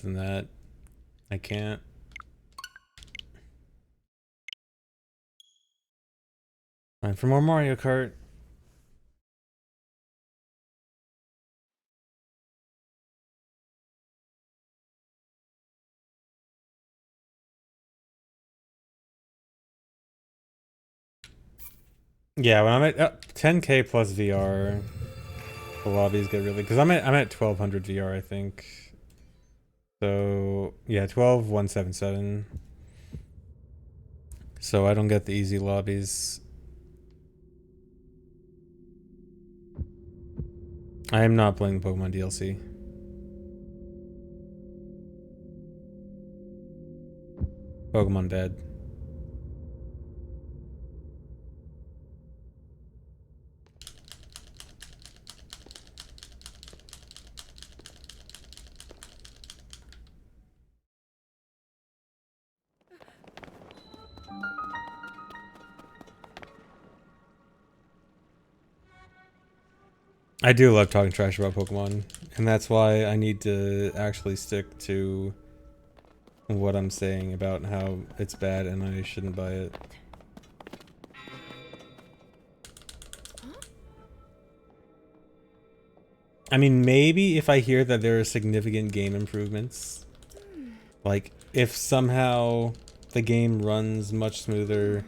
than that, I can't. Time for more Mario Kart. Yeah, when I'm at 10K plus VR, the lobbies get really, because I'm at 1200 VR, I think. So yeah, 12,177. So I don't get the easy lobbies. I am not playing the Pokemon DLC. Pokemon dead. I do love talking trash about Pokemon, and that's why I need to actually stick to what I'm saying about how it's bad and I shouldn't buy it. I mean, maybe if I hear that there are significant game improvements, like if somehow the game runs much smoother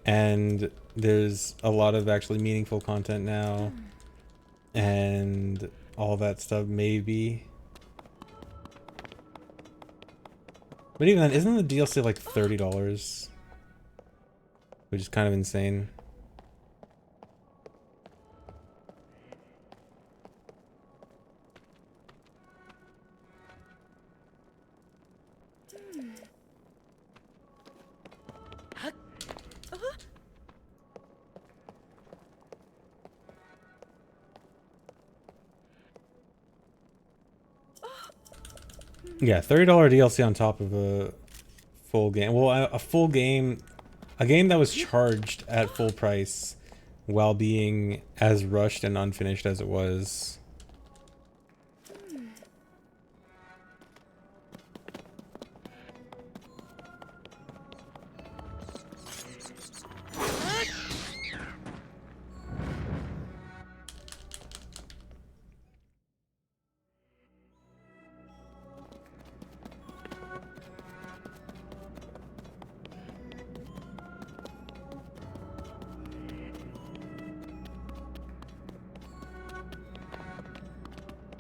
and there's a lot of actually meaningful content now and all that stuff, maybe. But even then, isn't the DLC like $30? Which is kind of insane. Yeah, $30 DLC on top of a full game. Well, a full game, a game that was charged at full price while being as rushed and unfinished as it was.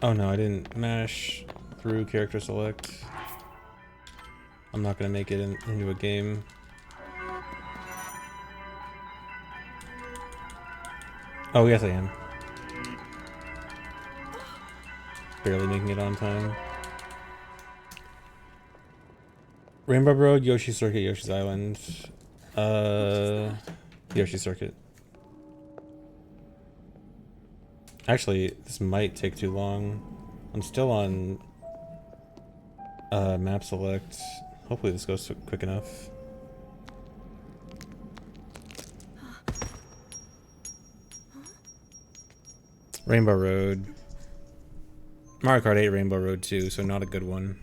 Oh no, I didn't mash through character select. I'm not gonna make it into a game. Oh yes I am. Barely making it on time. Rainbow Road, Yoshi Circuit, Yoshi's Island. Yoshi Circuit. Actually, this might take too long. I'm still on map select. Hopefully this goes quick enough. Rainbow Road. Mario Kart 8 Rainbow Road 2, so not a good one.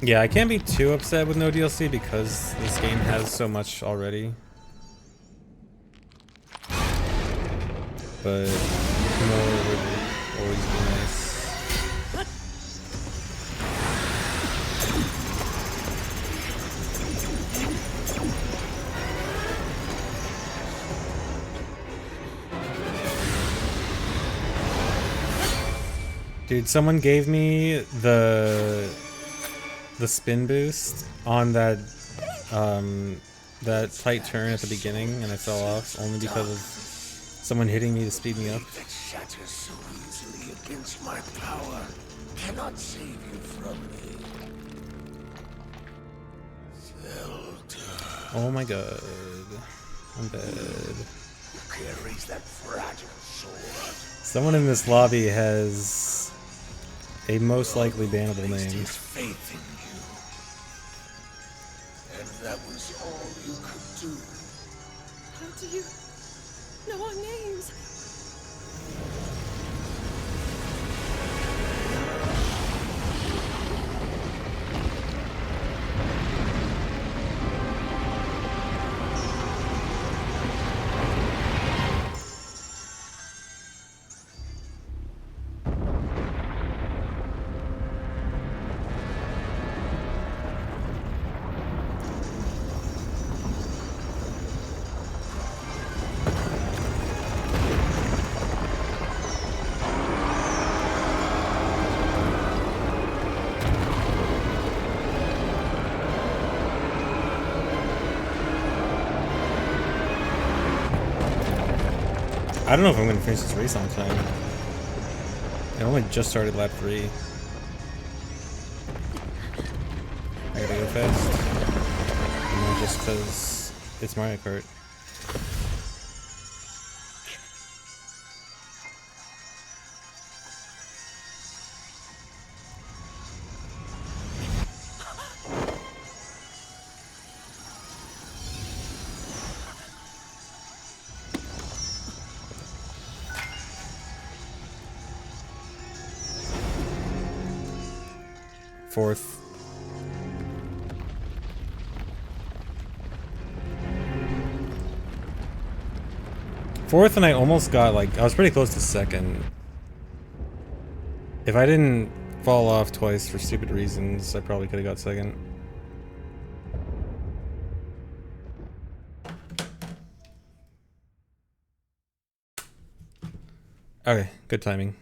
Yeah, I can't be too upset with no DLC because this game has so much already. But more would always be nice. Dude, someone gave me the spin boost on that that tight turn at the beginning, and I fell off only because of someone hitting me to speed me up. That shatters so easily against my power cannot save you from me. Zelda. Oh my god, I'm dead. Who carries that fragile sword? Someone in this lobby has a most likely bannable name. His faith in you. And that was all all you could do. How do you know our names? I don't know if I'm gonna finish this race on time. I only just started lap 3. I gotta go fast. And not just because it's Mario Kart. Fourth. Fourth, and I almost got, like, I was pretty close to second. If I didn't fall off twice for stupid reasons, I probably could have got second. Okay, good timing.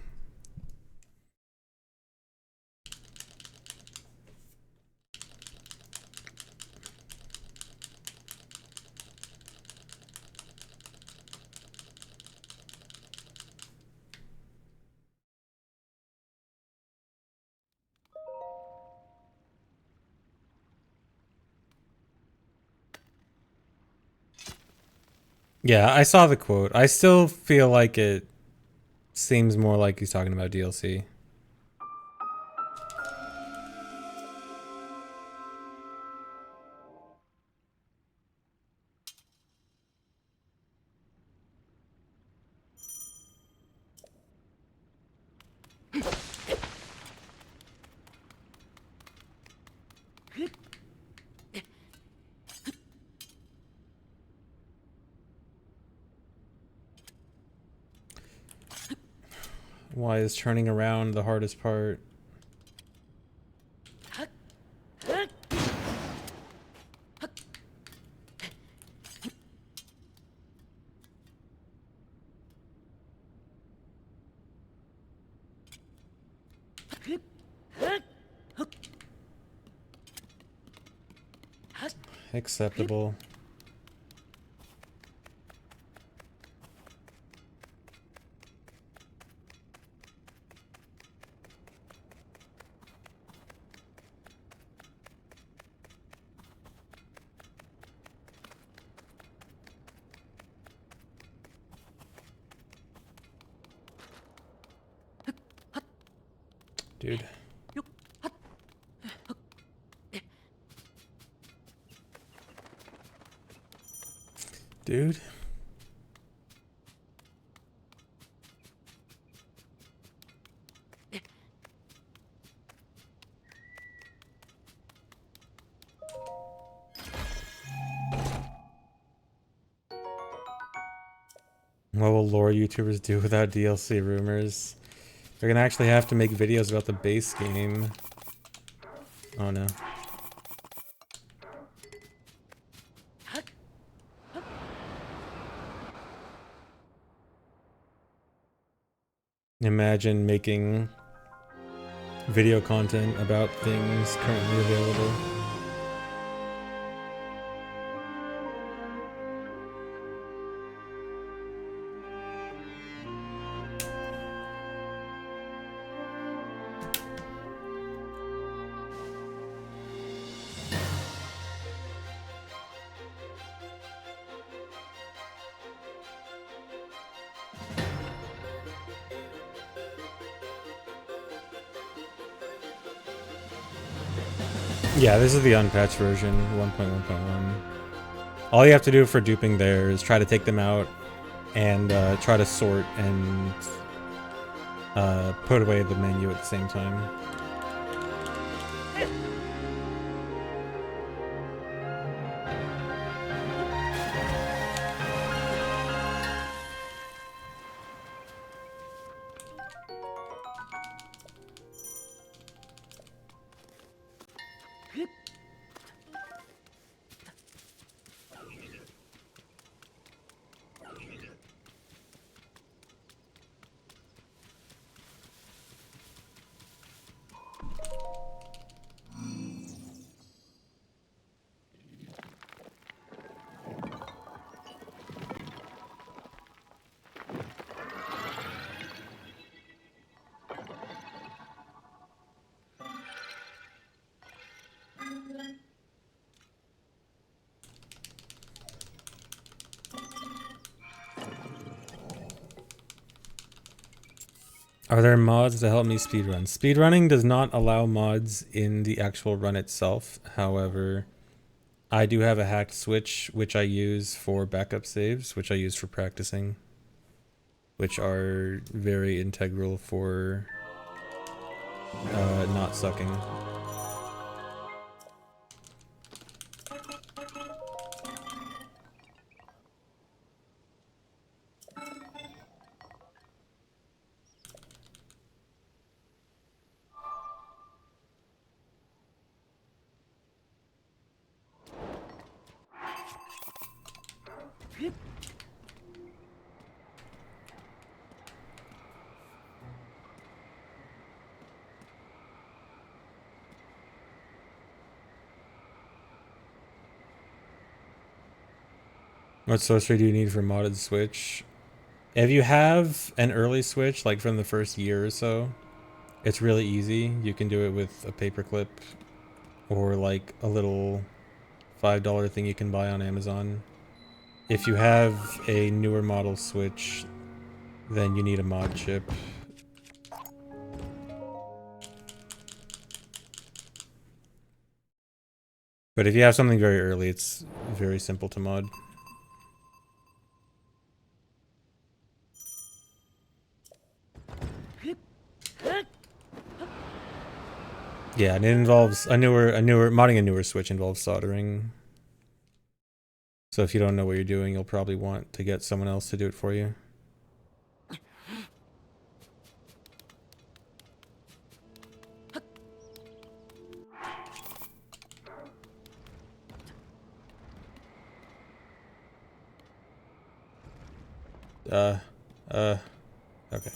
Yeah, I saw the quote. I still feel like it seems more like he's talking about DLC. Why is turning around the hardest part? Acceptable. Dude. Dude. What will lore YouTubers do without DLC rumors? They're gonna actually have to make videos about the base game. Oh no. Imagine making video content about things currently available. Yeah, this is the unpatched version, 1.1.1. All you have to do for duping there is try to take them out and try to sort and put away the menu at the same time. Are there mods to help me speedrun? Speedrunning does not allow mods in the actual run itself. However, I do have a hacked switch, which I use for backup saves, which I use for practicing, which are very integral for not sucking. What sorcery do you need for modded switch? If you have an early switch, like from the first year or so, it's really easy. You can do it with a paperclip or like a little $5 thing you can buy on Amazon. If you have a newer model switch, then you need a mod chip. But if you have something very early, it's very simple to mod. Yeah, and it involves modding a newer switch involves soldering. So if you don't know what you're doing, you'll probably want to get someone else to do it for you. Okay.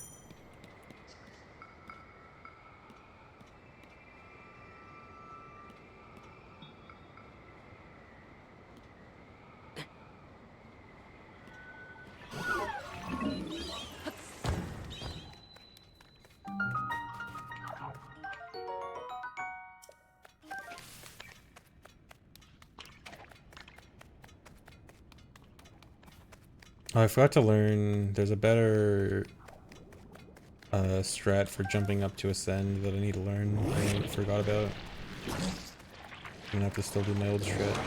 Oh, I forgot to learn. There's a better strat for jumping up to ascend that I need to learn. I forgot about. I'm gonna have to still do my old strat.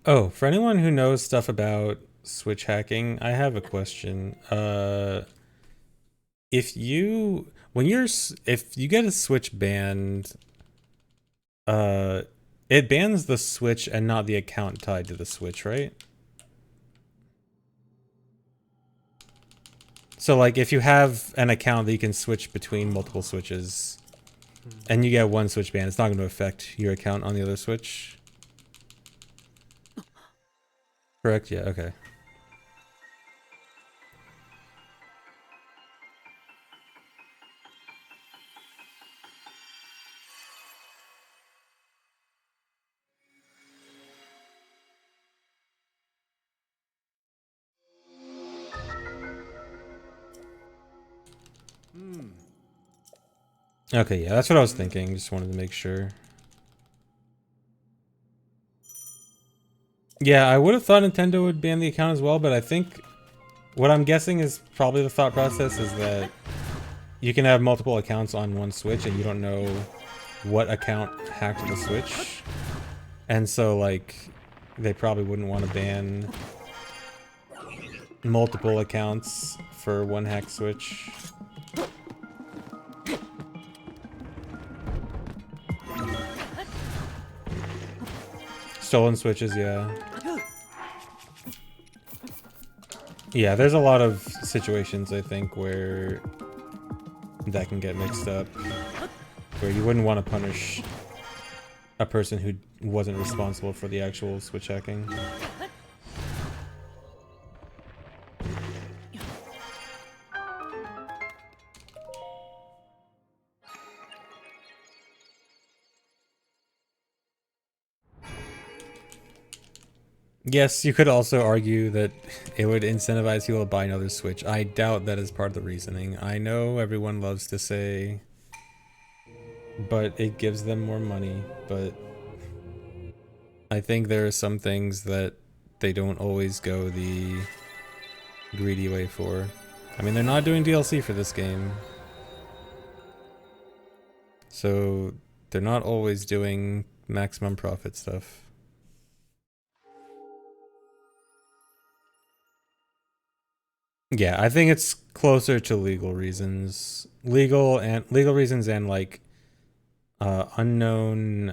Oh, for anyone who knows stuff about Switch hacking, I have a question. If you if you get a Switch banned, uh, it bans the Switch and not the account tied to the Switch, right? So like if you have an account that you can switch between multiple switches and you get one switch ban, it's not going to affect your account on the other switch. Correct? Yeah, okay. Okay, yeah, that's what I was thinking. Just wanted to make sure. Yeah, I would have thought Nintendo would ban the account as well, but I think what I'm guessing is probably the thought process is that you can have multiple accounts on one Switch and you don't know what account hacked the Switch. And so, like, they probably wouldn't want to ban multiple accounts for one hacked Switch. Stolen Switches, yeah. Yeah, there's a lot of situations, I think, where that can get mixed up. Where you wouldn't want to punish a person who wasn't responsible for the actual Switch hacking. Yes, you could also argue that it would incentivize people to buy another Switch. I doubt that is part of the reasoning. I know everyone loves to say, but it gives them more money, but I think there are some things that they don't always go the greedy way for. I mean, they're not doing DLC for this game. So they're not always doing maximum profit stuff. Yeah, I think it's closer to legal reasons. Legal reasons and like unknown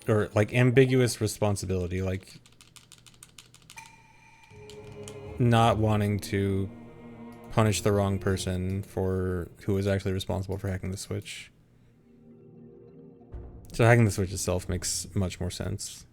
or like ambiguous responsibility, like not wanting to punish the wrong person for who was actually responsible for hacking the Switch. So hacking the Switch itself makes much more sense.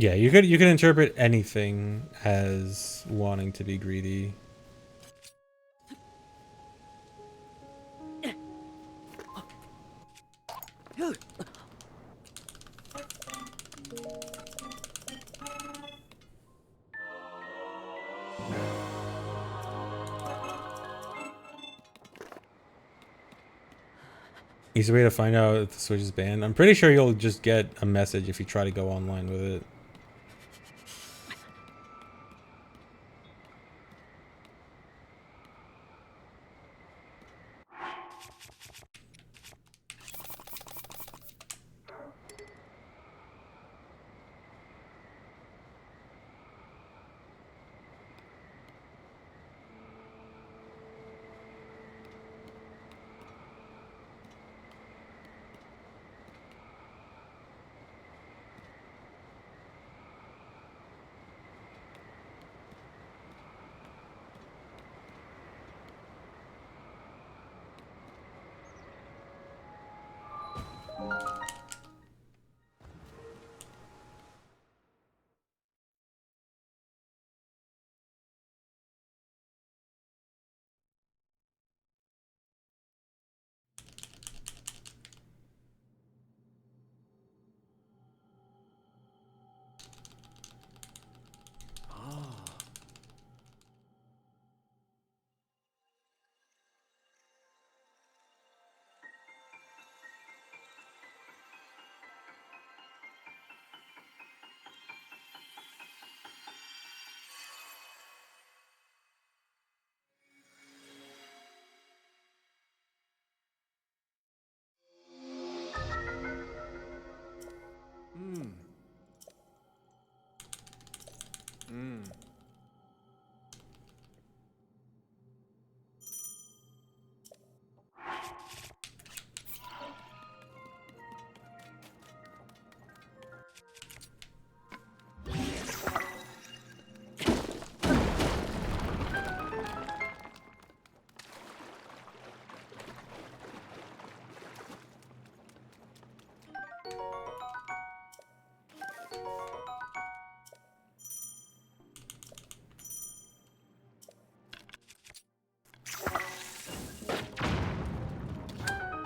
Yeah, you could interpret anything as wanting to be greedy. Easy way to find out if the Switch is banned. I'm pretty sure you'll just get a message if you try to go online with it.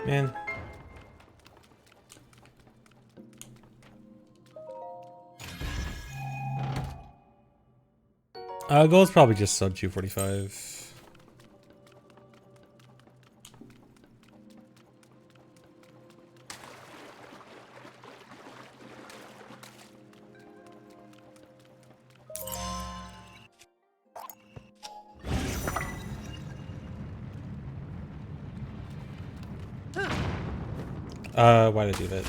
Man. Goal's probably just sub 245. Why did I do that?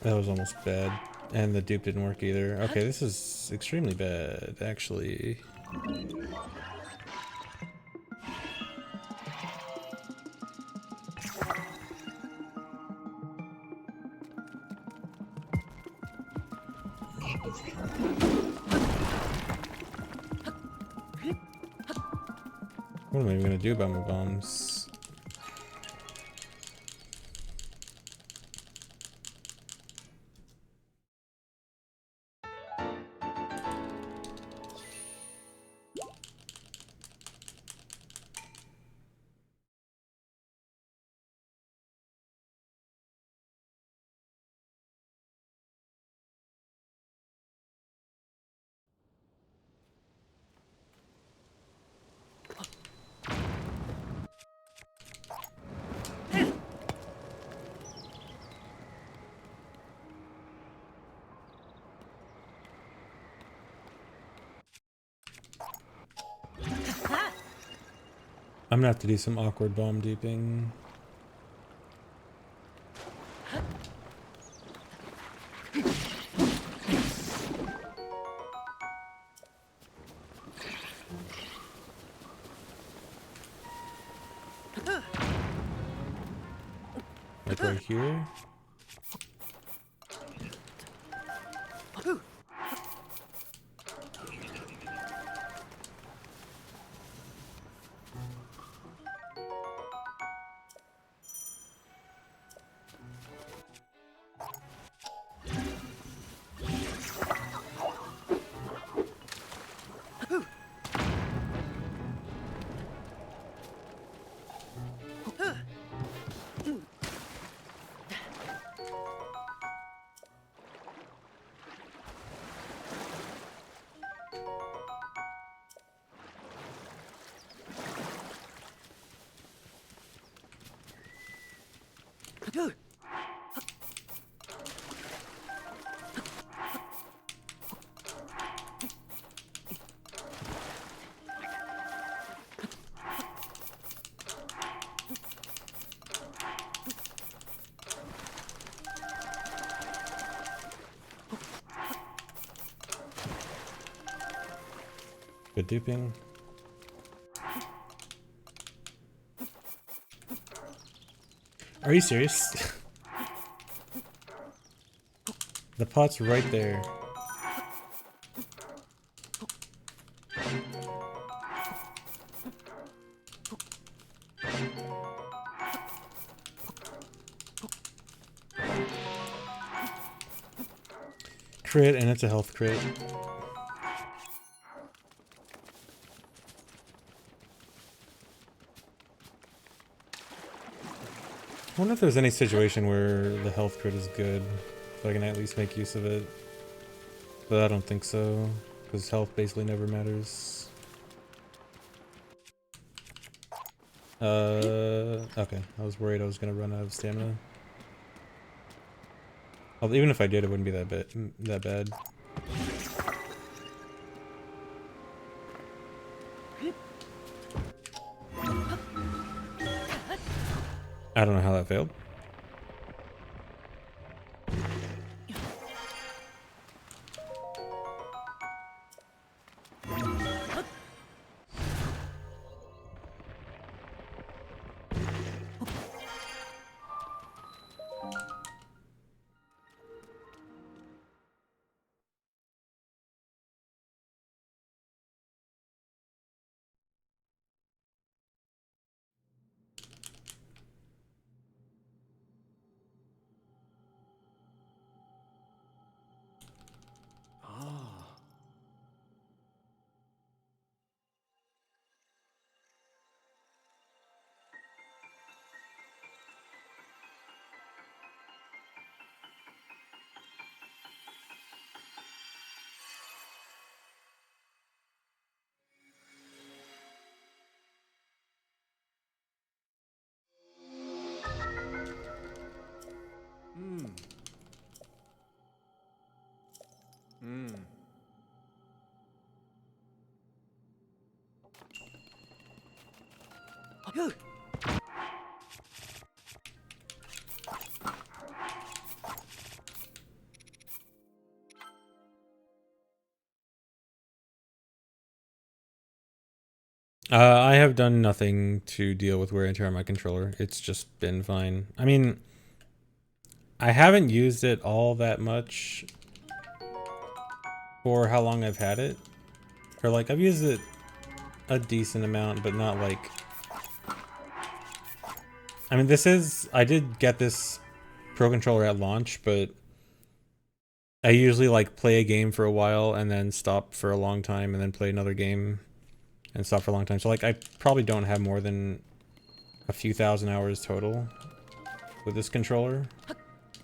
That was almost bad. And the dupe didn't work either. Okay, this is extremely bad, actually. What am I even gonna do about my bombs? I'm gonna have to do some awkward bomb duping. Like right here. Good duping. Are you serious? The pot's right there. Crit, and it's a health crit. I wonder if there's any situation where the health crit is good, so I can at least make use of it. But I don't think so, because health basically never matters. Okay. I was worried I was gonna run out of stamina. Although even if I did, it wouldn't be that bad. I don't know how that failed. I have done nothing to deal with wear and tear on my controller. It's just been fine. I mean, I haven't used it all that much for how long I've had it. Or like, I've used it a decent amount, but not like... I mean, I did get this Pro Controller at launch, but I usually like play a game for a while and then stop for a long time and then play another game and stop for a long time. So like, I probably don't have more than a few thousand hours total with this controller,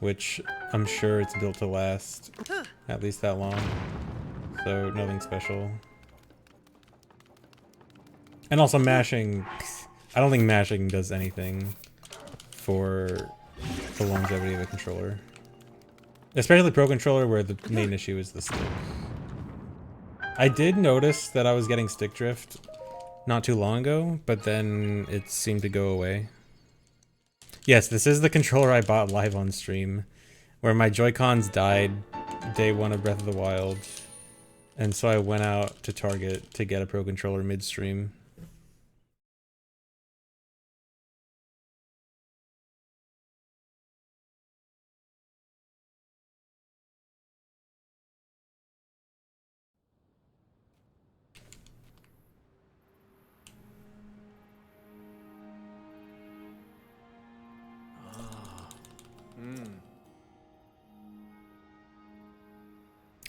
which I'm sure it's built to last at least that long. So nothing special. And also mashing, I don't think mashing does anything for the longevity of the controller. Especially Pro Controller, where the main issue is the stick. I did notice that I was getting stick drift not too long ago, but then it seemed to go away. Yes, this is the controller I bought live on stream, where my Joy-Cons died day one of Breath of the Wild, and so I went out to Target to get a Pro Controller mid-stream.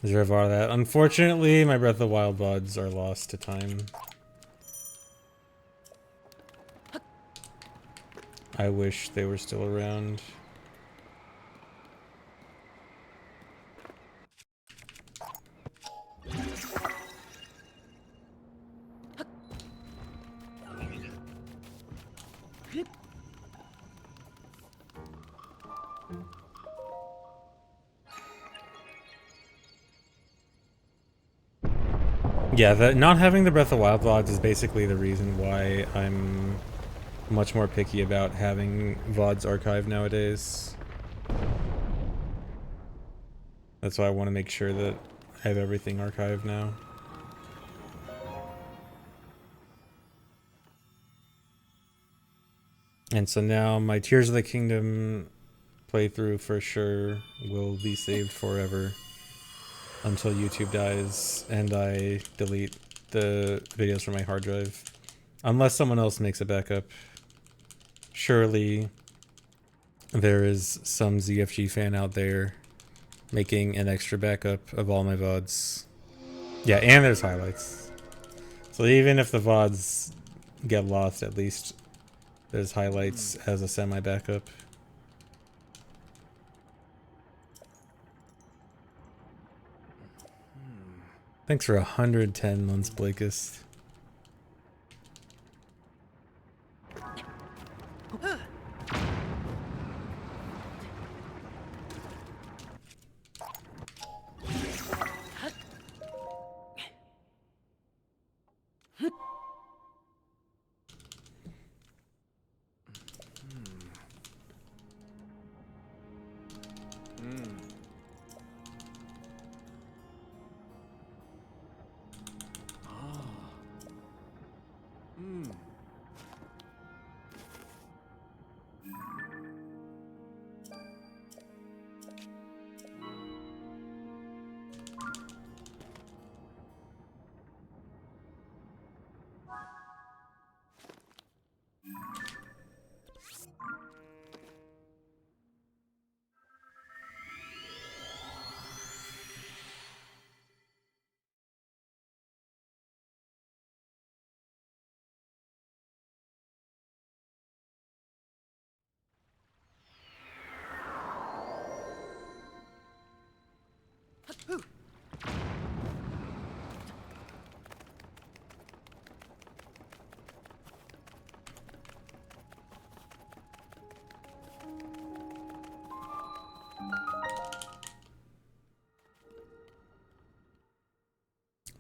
Zervar that. Unfortunately, my Breath of the Wild VODs are lost to time. I wish they were still around. Yeah, not having the Breath of the Wild VODs is basically the reason why I'm much more picky about having VODs archived nowadays. That's why I want to make sure that I have everything archived now. And so now my Tears of the Kingdom playthrough for sure will be saved forever until YouTube dies and I delete the videos from my hard drive. Unless someone else makes a backup. Surely there is some ZFG fan out there making an extra backup of all my VODs. Yeah, and there's highlights. So even if the VODs get lost, at least there's highlights as a semi-backup. Thanks for 110 months, Blakist.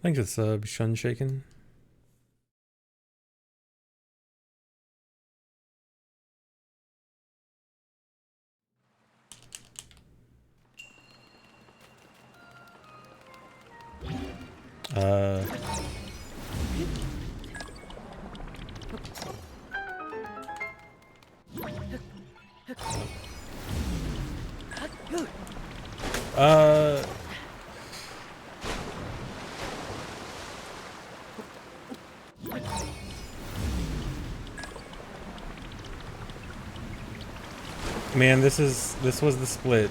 Thanks for the sub, Shun Shaken. Uh, uh, man, this was the split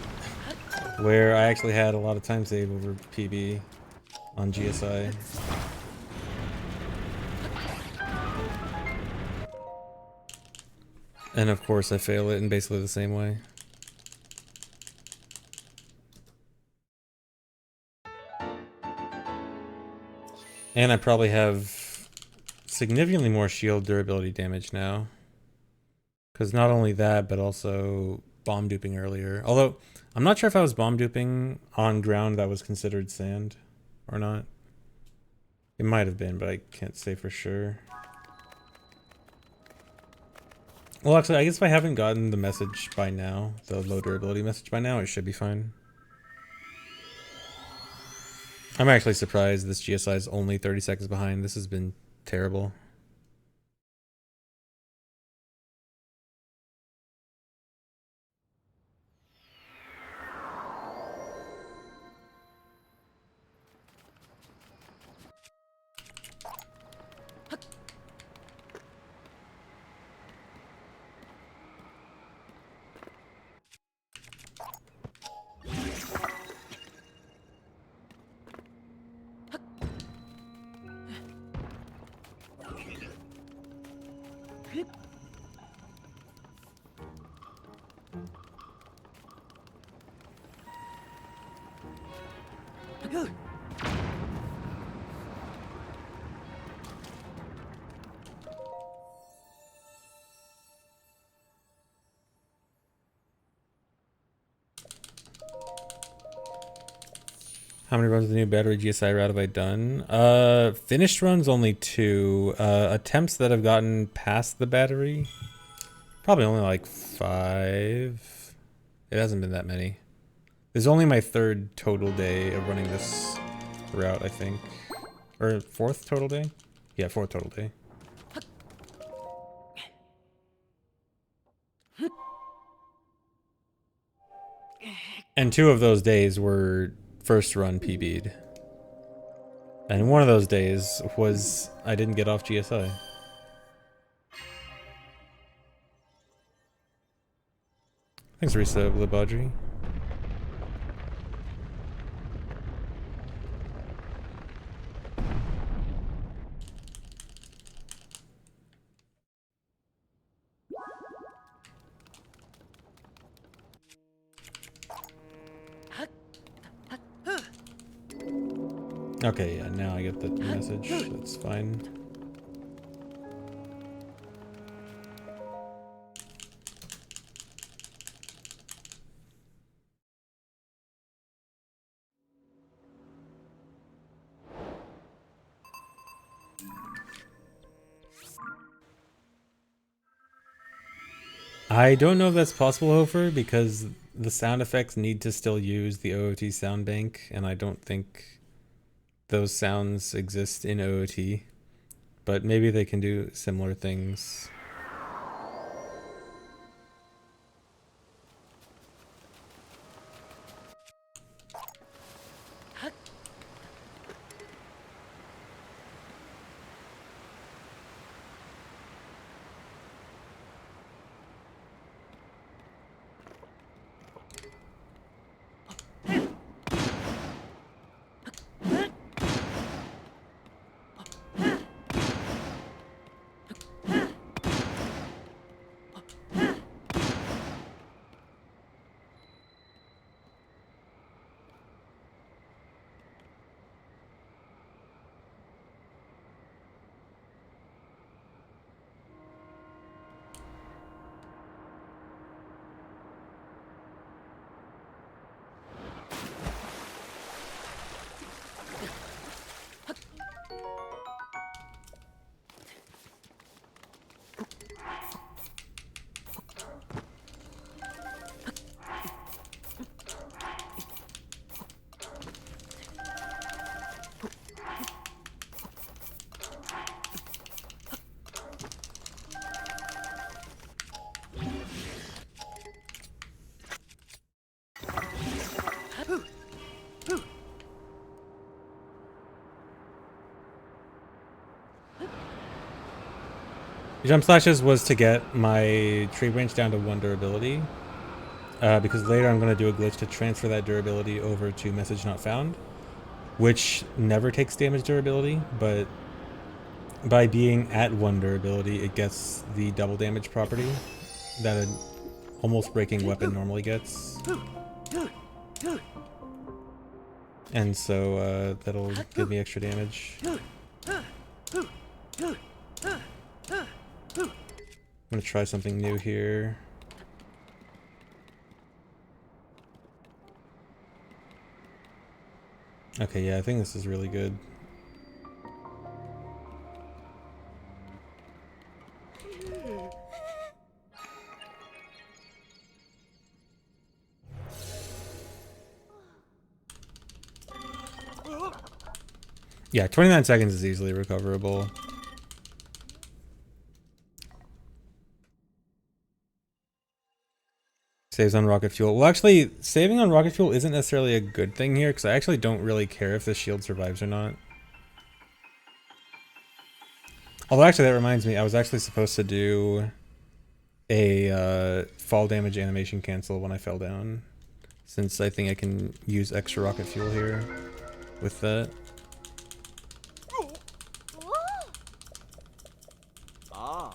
where I actually had a lot of time save over PB on GSI. And of course I fail it in basically the same way. And I probably have significantly more shield durability damage now. Because not only that, but also bomb duping earlier. Although, I'm not sure if I was bomb duping on ground that was considered sand or not. It might have been, but I can't say for sure. Well, actually, I guess if I haven't gotten the message by now, the low durability message by now, it should be fine. I'm actually surprised this GSI is only 30 seconds behind. This has been terrible. How many runs of the new battery GSI route have I done? Finished runs only 2. Attempts that have gotten past the battery, probably only like 5. It hasn't been that many. This is only my 3rd total day of running this route, I think. Or 4th total day? Yeah, 4th total day. And 2 of those days were first run PB'd. And one of those days was I didn't get off GSI. Thanks, Risa Labadri. Okay, yeah, now I get the message. That's fine. I don't know if that's possible, Hofer, because the sound effects need to still use the OOT sound bank, and I don't think those sounds exist in OOT. But maybe they can do similar things. Jump slashes was to get my tree branch down to 1 durability. Because later I'm going to do a glitch to transfer that durability over to message not found, which never takes damage durability, but by being at 1 durability, it gets the double damage property that an almost breaking weapon normally gets. And so that'll give me extra damage. I'm going to try something new here. Okay, yeah, I think this is really good. Yeah, 29 seconds is easily recoverable. Saves on rocket fuel. Well, actually, saving on rocket fuel isn't necessarily a good thing here, because I actually don't really care if the shield survives or not. Although, actually, that reminds me, I was actually supposed to do a fall damage animation cancel when I fell down, since I think I can use extra rocket fuel here with that. Ah.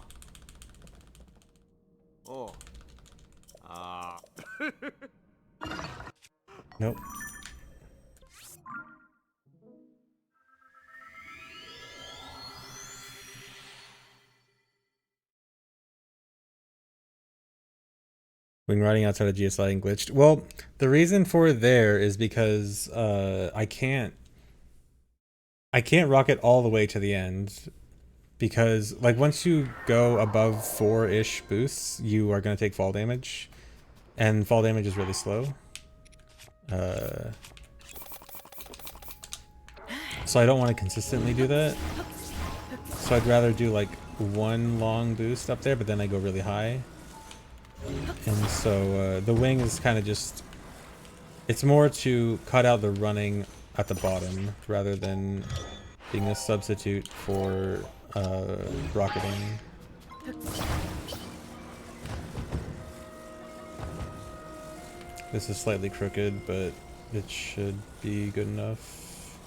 Oh. Ah. Nope. Wing riding outside of GSI and glitched. Well, the reason for there is because I can't rocket all the way to the end, because like once you go above 4-ish boosts, you are going to take fall damage, and fall damage is really slow. So I don't want to consistently do that. So I'd rather do like 1 long boost up there, but then I go really high. And so the wing is kind of just, it's more to cut out the running at the bottom rather than being a substitute for rocketing. This is slightly crooked, but it should be good enough.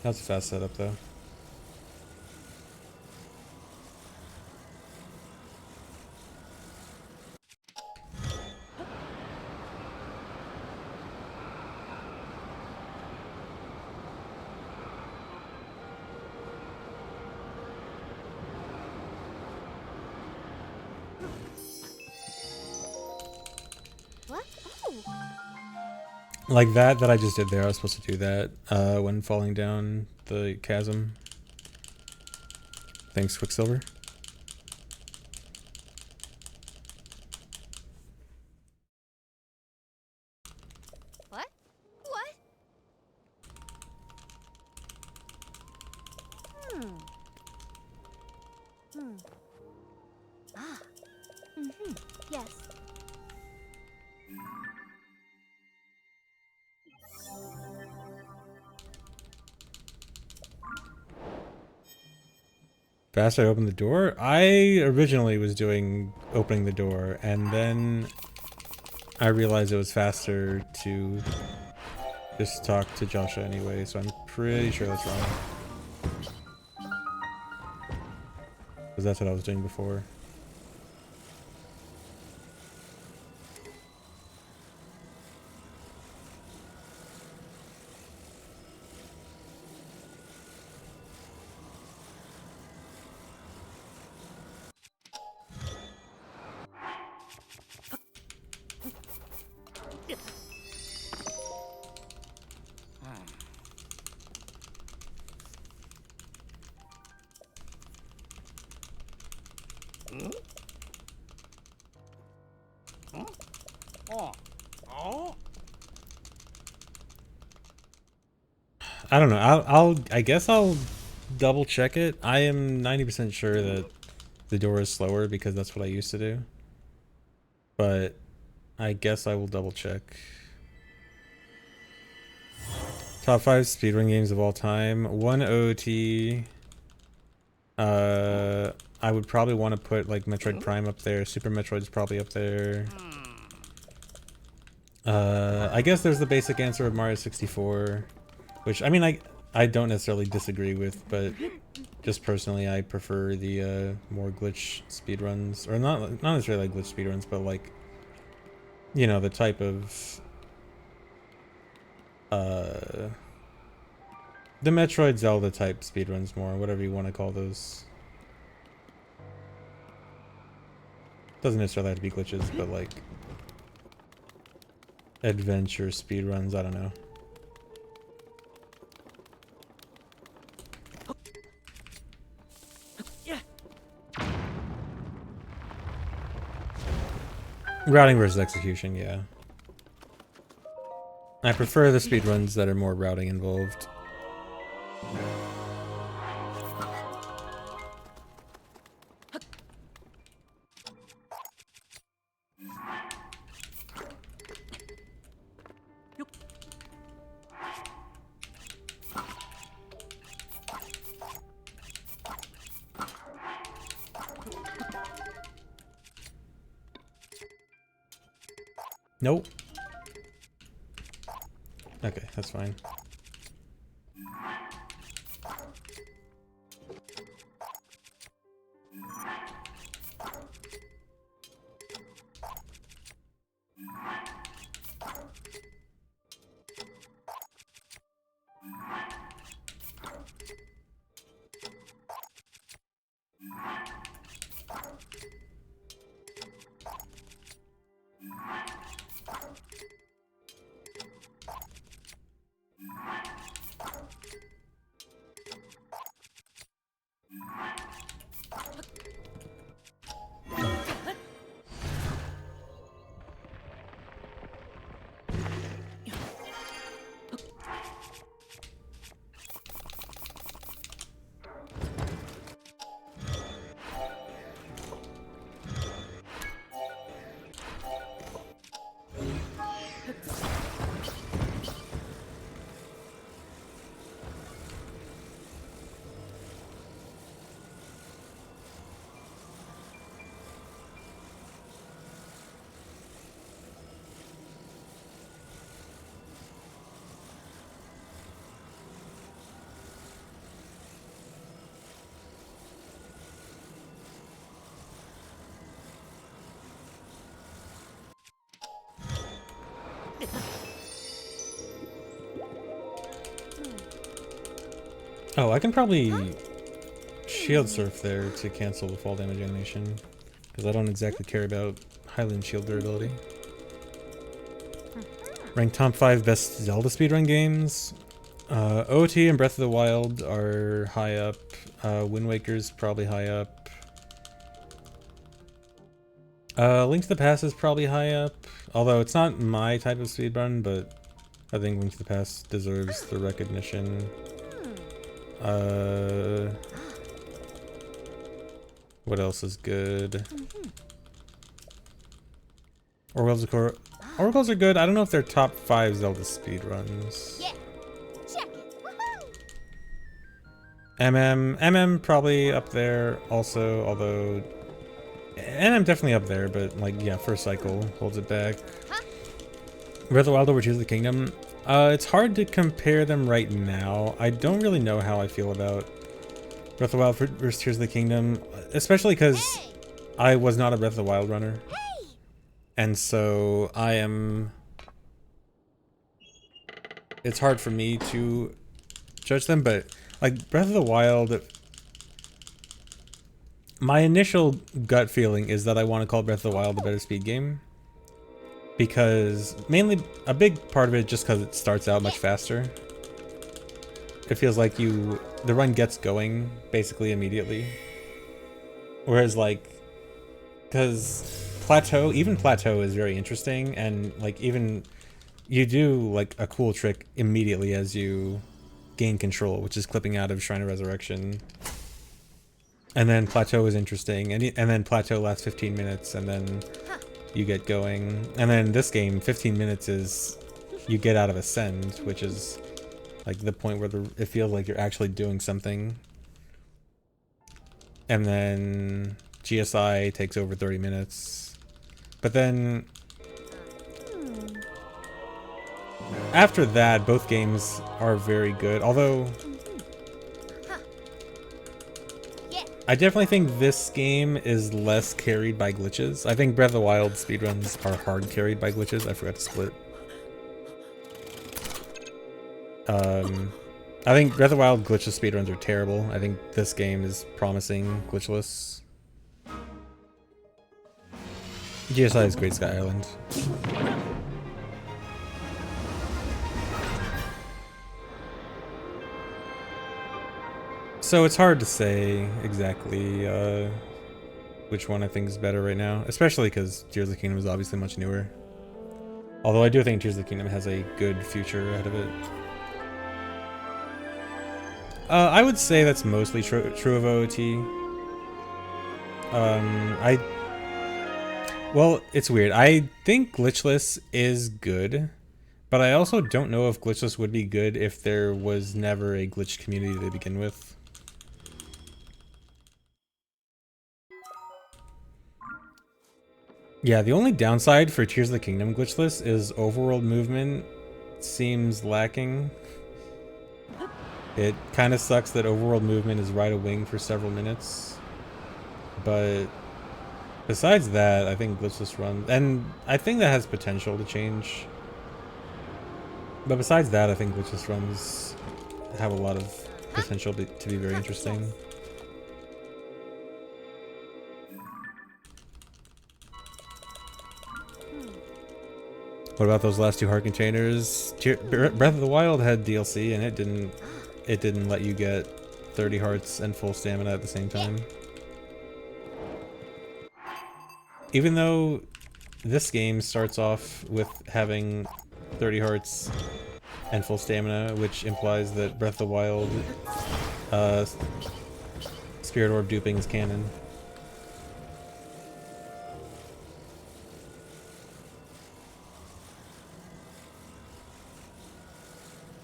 That's a fast setup though. Like that I just did there, I was supposed to do that when falling down the chasm. Thanks, Quicksilver. What? What? Ah. Yes. Fast I opened the door? I originally was doing opening the door, and then I realized it was faster to just talk to Joshua anyway, so I'm pretty sure that's wrong. Because that's what I was doing before. I don't know. I guess I'll double check it. I am 90% sure that the door is slower because that's what I used to do. But I guess I will double check. Top 5 speedrun games of all time. 1 OT. I would probably want to put like Metroid Prime up there. Super Metroid's probably up there. I guess there's the basic answer of Mario 64, which I mean I don't necessarily disagree with, but just personally I prefer the more glitch speedruns, or not necessarily like glitch speedruns, but like, you know, the type of the Metroid Zelda type speedruns more, whatever you want to call those. Doesn't necessarily have to be glitches, but like adventure speedruns, I don't know. Routing versus execution, yeah. I prefer the speedruns that are more routing involved. Nope. Okay, that's fine. Oh, I can probably shield surf there to cancel the fall damage animation, because I don't exactly care about Highland shield durability. Ranked top 5 best Zelda speedrun games. OT and Breath of the Wild are high up. Wind Waker's probably high up. Link to the Past is probably high up, although it's not my type of speedrun, but I think Link to the Past deserves the recognition. What else is good? Oracles are good. I don't know if they're top 5 Zelda speedruns. Yeah. Check it. Woohoo! MM probably up there also, although MM definitely up there, but like, yeah, first cycle holds it back. Huh? Breath of the Wild over Tears of the Kingdom. It's hard to compare them right now. I don't really know how I feel about Breath of the Wild versus Tears of the Kingdom, especially because Hey! I was not a Breath of the Wild runner. Hey! And so I am... It's hard for me to judge them, but like Breath of the Wild... My initial gut feeling is that I want to call Breath of the Wild a better speed game. Because mainly a big part of it just because it starts out much faster. It feels like the run gets going basically immediately. Whereas like, because even Plateau is very interesting, and like even you do like a cool trick immediately as you gain control, which is clipping out of Shrine of Resurrection. And then Plateau is interesting, and then Plateau lasts 15 minutes, and then you get going. And then this game, 15 minutes is you get out of Ascend, which is like the point where it feels like you're actually doing something. and then GSI takes over 30 minutes. But then after that, both games are very good. Although I definitely think this game is less carried by glitches. I think Breath of the Wild speedruns are hard carried by glitches. I forgot to split. I think Breath of the Wild glitchless speedruns are terrible. I think this game is promising glitchless. GSI is Great Sky Island. So it's hard to say exactly which one I think is better right now, especially because Tears of the Kingdom is obviously much newer. Although I do think Tears of the Kingdom has a good future ahead of it. I would say that's mostly true of OOT. Well, it's weird. I think glitchless is good, but I also don't know if glitchless would be good if there was never a glitch community to begin with. Yeah, the only downside for Tears of the Kingdom glitchless is overworld movement seems lacking. It kind of sucks that overworld movement is ride a wing for several minutes. But besides that, I think glitchless runs, and I think that has potential to change. But besides that, I think glitchless runs have a lot of potential to be very interesting. What about those last two heart containers? Breath of the Wild had DLC and it didn't let you get 30 hearts and full stamina at the same time. Even though this game starts off with having 30 hearts and full stamina, which implies that Breath of the Wild Spirit Orb duping is canon.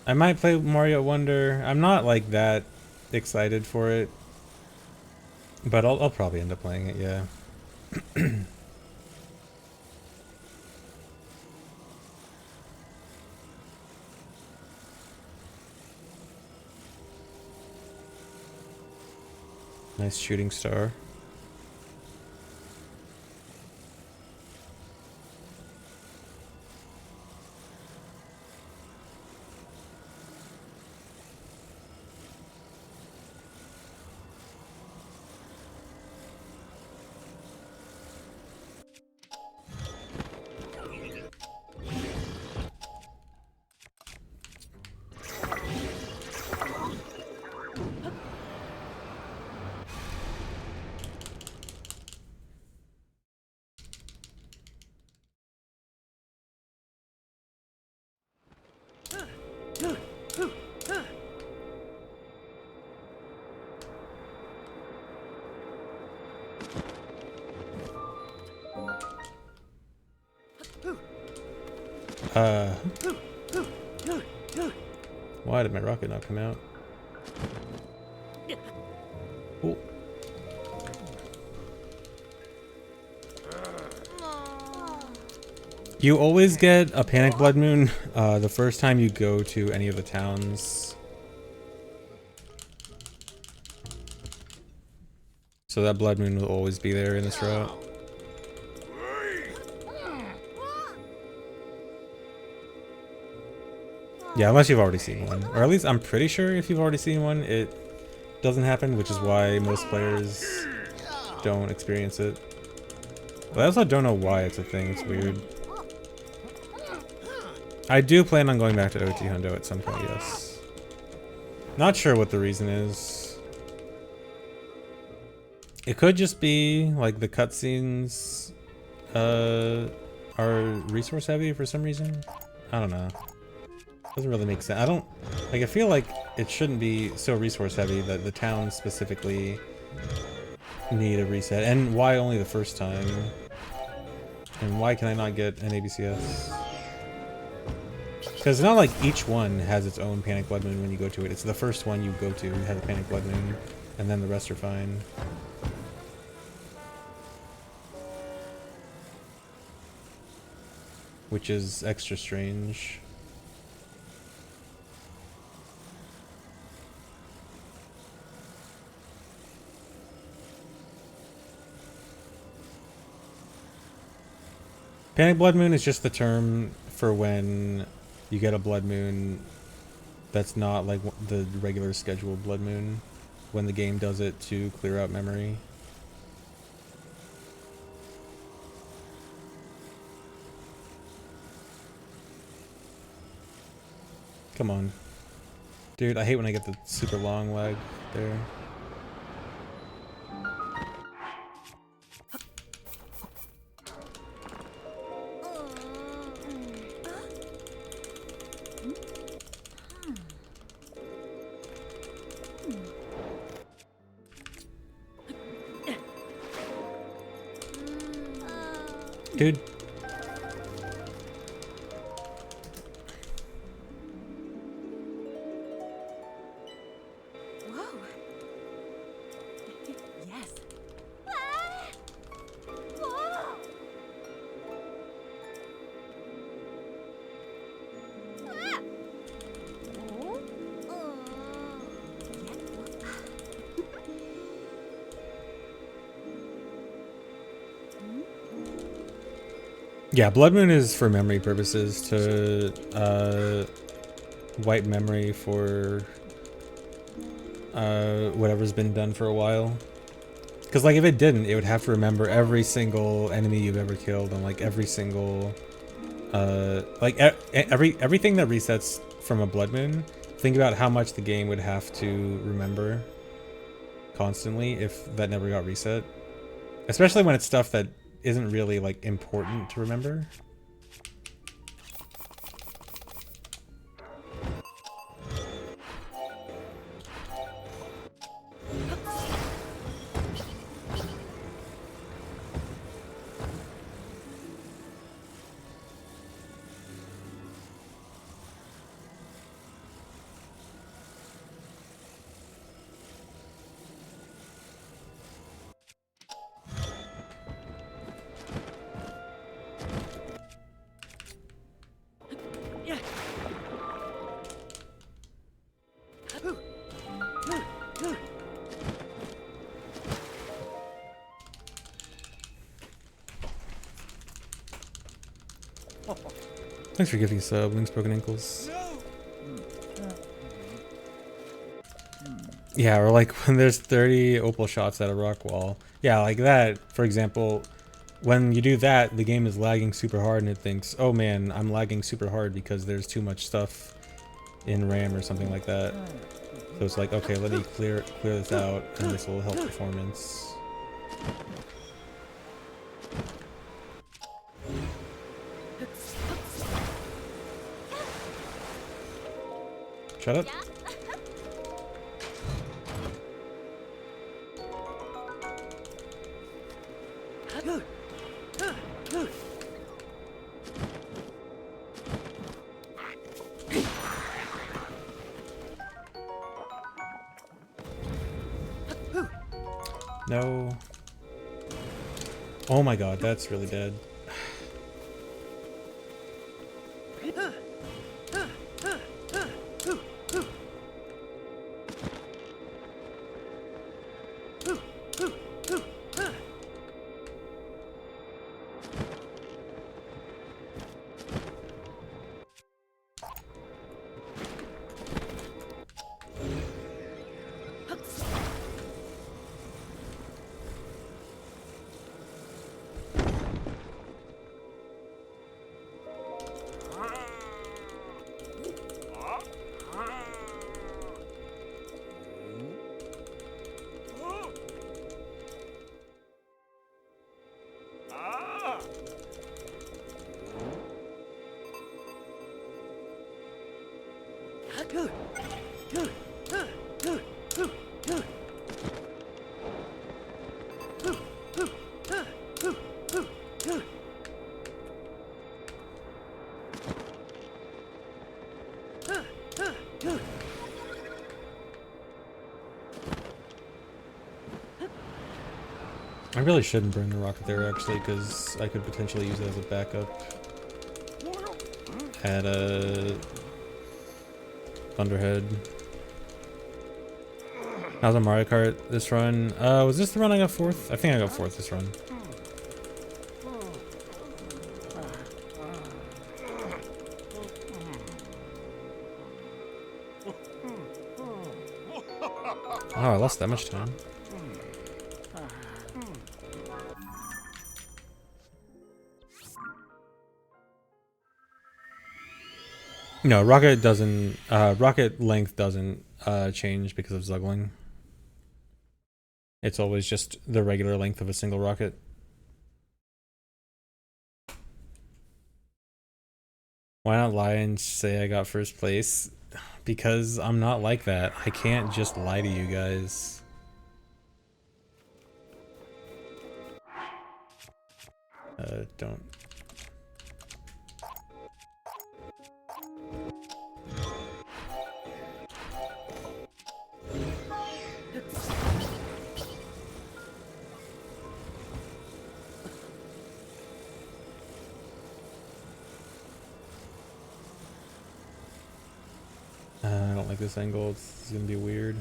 I might play Mario Wonder. I'm not like that excited for it, but I'll probably end up playing it, yeah. Nice shooting star. Why did my rocket not come out? Cool. You always get a panic blood moon the first time you go to any of the towns. So that blood moon will always be there in this route. Yeah, unless you've already seen one. Or at least I'm pretty sure if you've already seen one, it doesn't happen, which is why most players don't experience it. But I also don't know why it's a thing, it's weird. I do plan on going back to OT Hundo at some point, yes. Not sure what the reason is. It could just be, like, the cutscenes are resource heavy for some reason. I don't know. Doesn't really make sense. I feel like it shouldn't be so resource heavy that the towns specifically need a reset. And why only the first time? And why can I not get an ABCS? Because it's not like each one has its own panic blood moon when you go to it. It's the first one you go to has a panic blood moon. and then the rest are fine. Which is extra strange. Panic Blood Moon is just the term for when you get a Blood Moon that's not like the regular scheduled Blood Moon, when the game does it to clear out memory. Come on. Dude, I hate when I get the super long lag there. Dude. Whoa. Yes. Whoa. Yeah, Blood Moon is for memory purposes, to wipe memory for whatever's been done for a while. Because like if it didn't, it would have to remember every single enemy you've ever killed and like every single everything that resets from a Blood Moon. Think about how much the game would have to remember constantly if that never got reset. Especially when it's stuff that isn't really like important to remember. Thanks for giving sub, Link's Broken Ankles. Yeah, or like when there's 30 opal shots at a rock wall. Yeah, like that, for example, when you do that, the game is lagging super hard and it thinks, oh man, I'm lagging super hard because there's too much stuff in RAM or something like that. So it's like, okay, let me clear this out and this will help performance. Shut up. No. Oh my god, that's really dead. I really shouldn't burn the rocket there actually, because I could potentially use it as a backup at a Thunderhead. How's a Mario Kart this run? Was this the run I got 4th? I think I got 4th this run. Oh, I lost that much time. No, rocket doesn't. Rocket length doesn't change because of zuggling. It's always just the regular length of a single rocket. Why not lie and say I got 1st place? Because I'm not like that. I can't just lie to you guys. Don't. I don't like this angle. It's gonna be weird.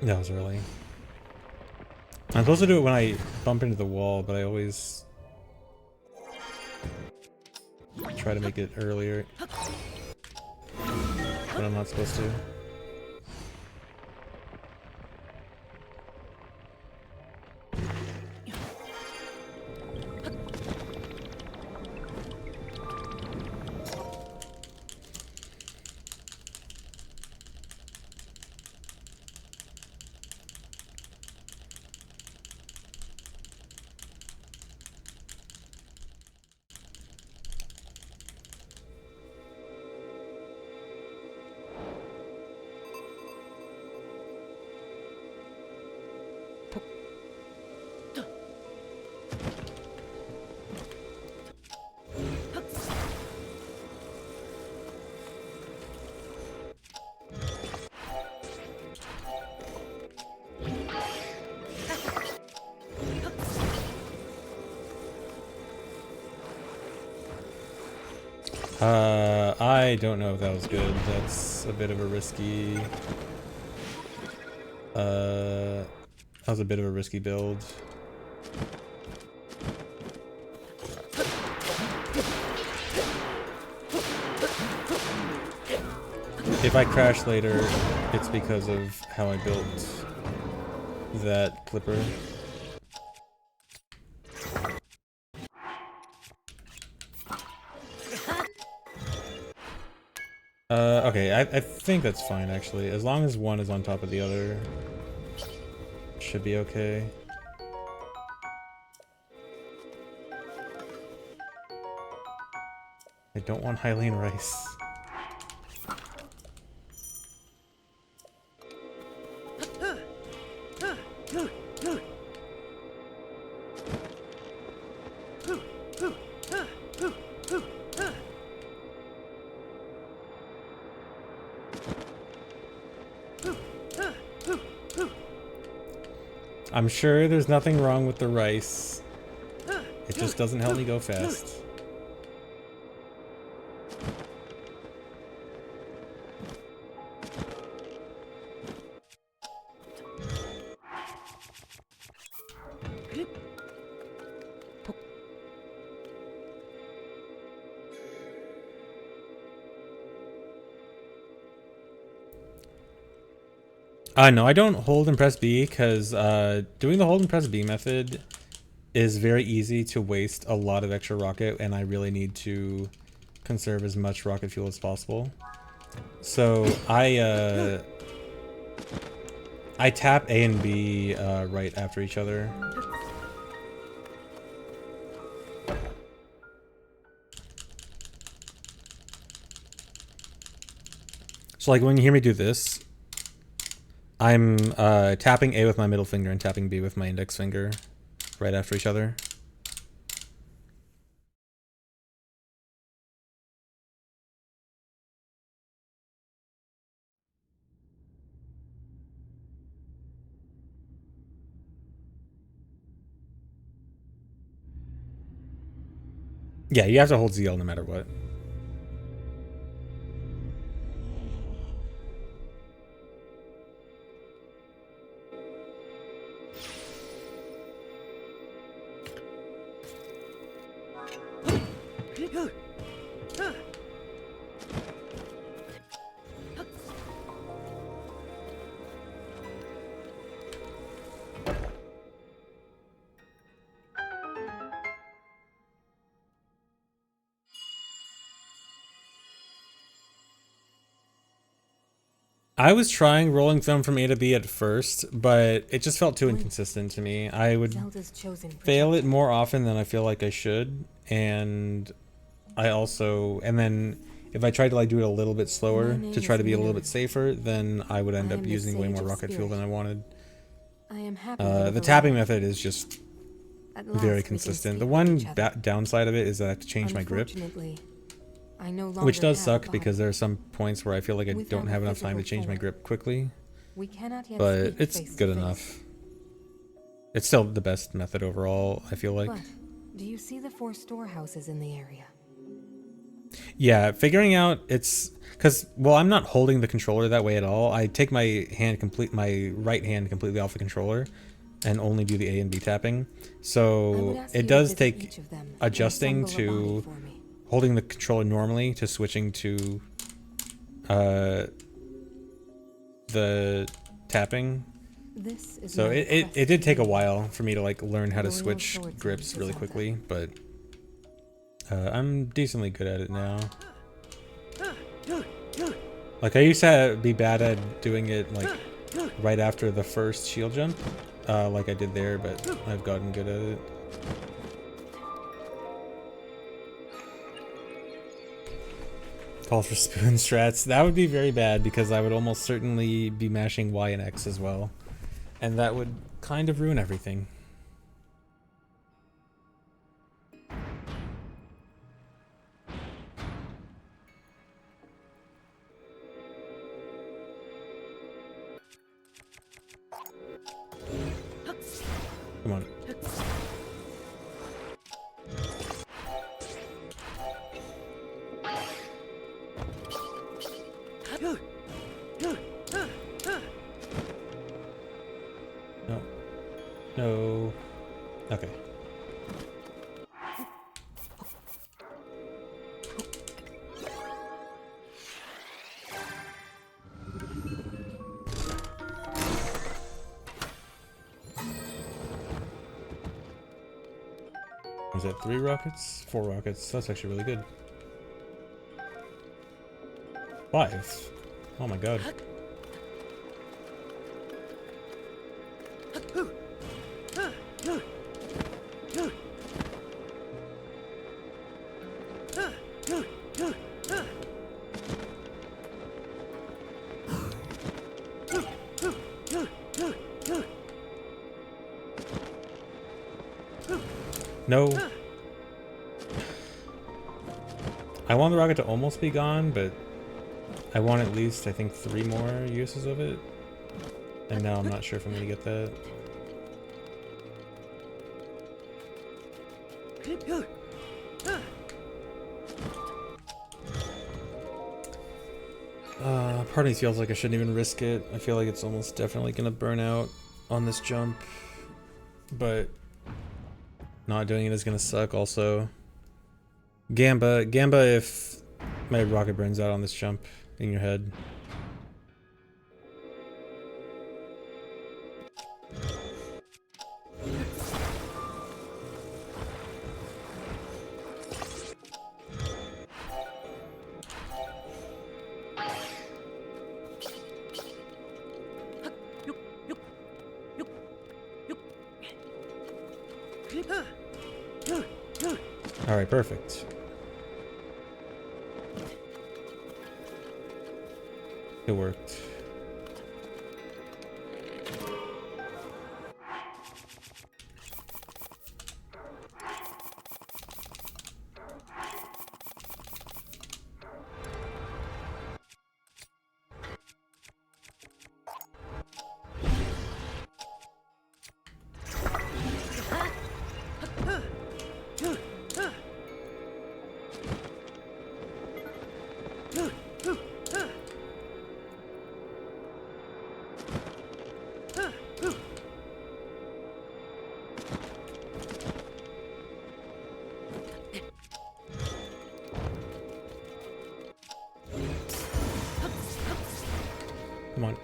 That was early. I'm supposed to do it when I bump into the wall, but I always try to make it earlier. But I'm not supposed to. I don't know if that was good. That's a bit of a risky... that was a bit of a risky build. If I crash later, it's because of how I built that clipper. Okay, I think that's fine actually. As long as one is on top of the other, should be okay. I don't want Hylian rice. I'm sure there's nothing wrong with the rice. It just doesn't help me go fast. No, I don't hold and press B because doing the hold and press B method is very easy to waste a lot of extra rocket, and I really need to conserve as much rocket fuel as possible. So I tap A and B right after each other. So like when you hear me do this, I'm tapping A with my middle finger and tapping B with my index finger right after each other. Yeah, you have to hold ZL no matter what. I was trying rolling film from A to B at first, but it just felt too inconsistent to me. I would fail it more often than I feel like I should, and then if I tried to like do it a little bit slower to try to be a little bit safer, then I would end up using way more rocket fuel than I wanted. The tapping method is just very consistent. The one downside of it is that I have to change my grip, which does suck because there are some points where I feel like I don't have enough time to change my grip quickly, but it's good enough. It's still the best method overall, I feel like. But do you see the 4 storehouses in the area? Yeah, figuring out it's because, well, I'm not holding the controller that way at all. I take my right hand completely off the controller and only do the A and B tapping. So it does take adjusting to holding the controller normally to switching to the tapping. So it did take a while for me to like learn how to switch grips really quickly, but I'm decently good at it now. Like I used to be bad at doing it like right after the first shield jump, like I did there, but I've gotten good at it. Call for spoon strats. That would be very bad because I would almost certainly be mashing Y and X as well. And that would kind of ruin everything. Come on. No. No. Okay. Was that 3 rockets? 4 rockets. That's actually really good. 5. Oh my god. No. I want the rocket to almost be gone, but I want at least, I think, 3 more uses of it. And now I'm not sure if I'm going to get that. Part of me feels like I shouldn't even risk it. I feel like it's almost definitely going to burn out on this jump. But not doing it is going to suck also. Gamba if my rocket burns out on this jump in your head. Alright, perfect. It worked. Come on.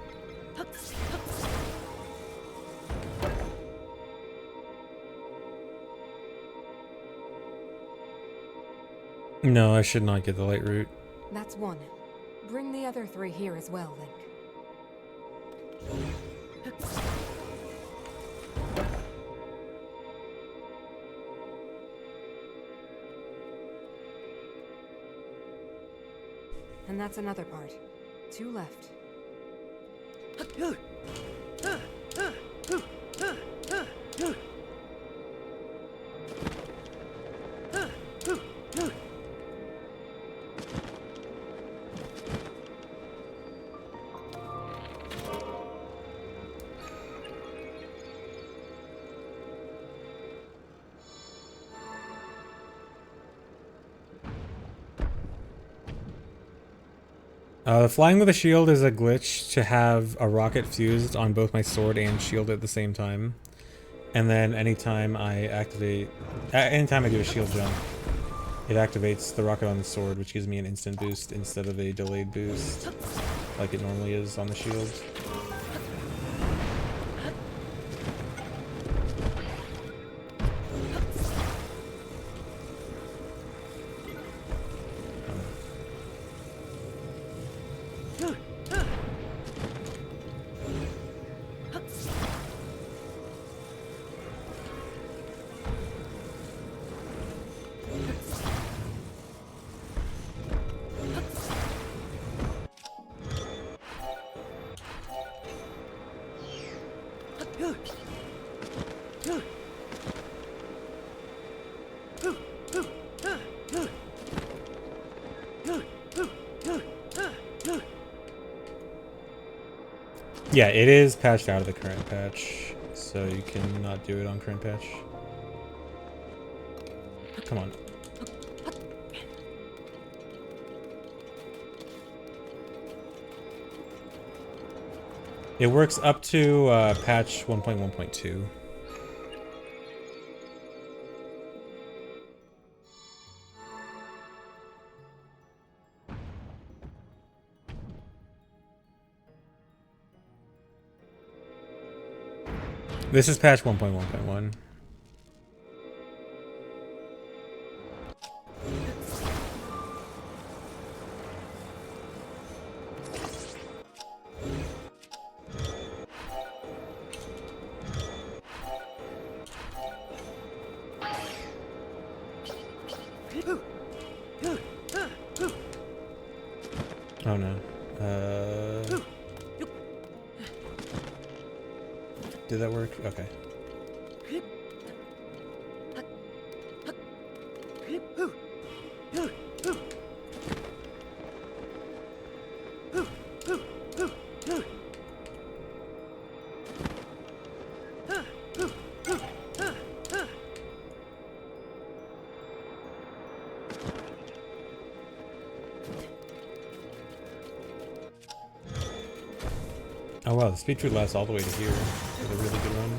No, I should not get the light route. That's one. Bring the other 3 here as well, Link. And that's another part. 2 left. Flying with a shield is a glitch to have a rocket fused on both my sword and shield at the same time. And then anytime I do a shield jump, it activates the rocket on the sword, which gives me an instant boost instead of a delayed boost, like it normally is on the shield. Yeah, it is patched out of the current patch, so you cannot do it on current patch. Come on. It works up to patch 1.1.2. This is patch 1.1.1. Oh no. Did that work? Okay. Oh wow, the speed tree lasts all the way to here with a really good run.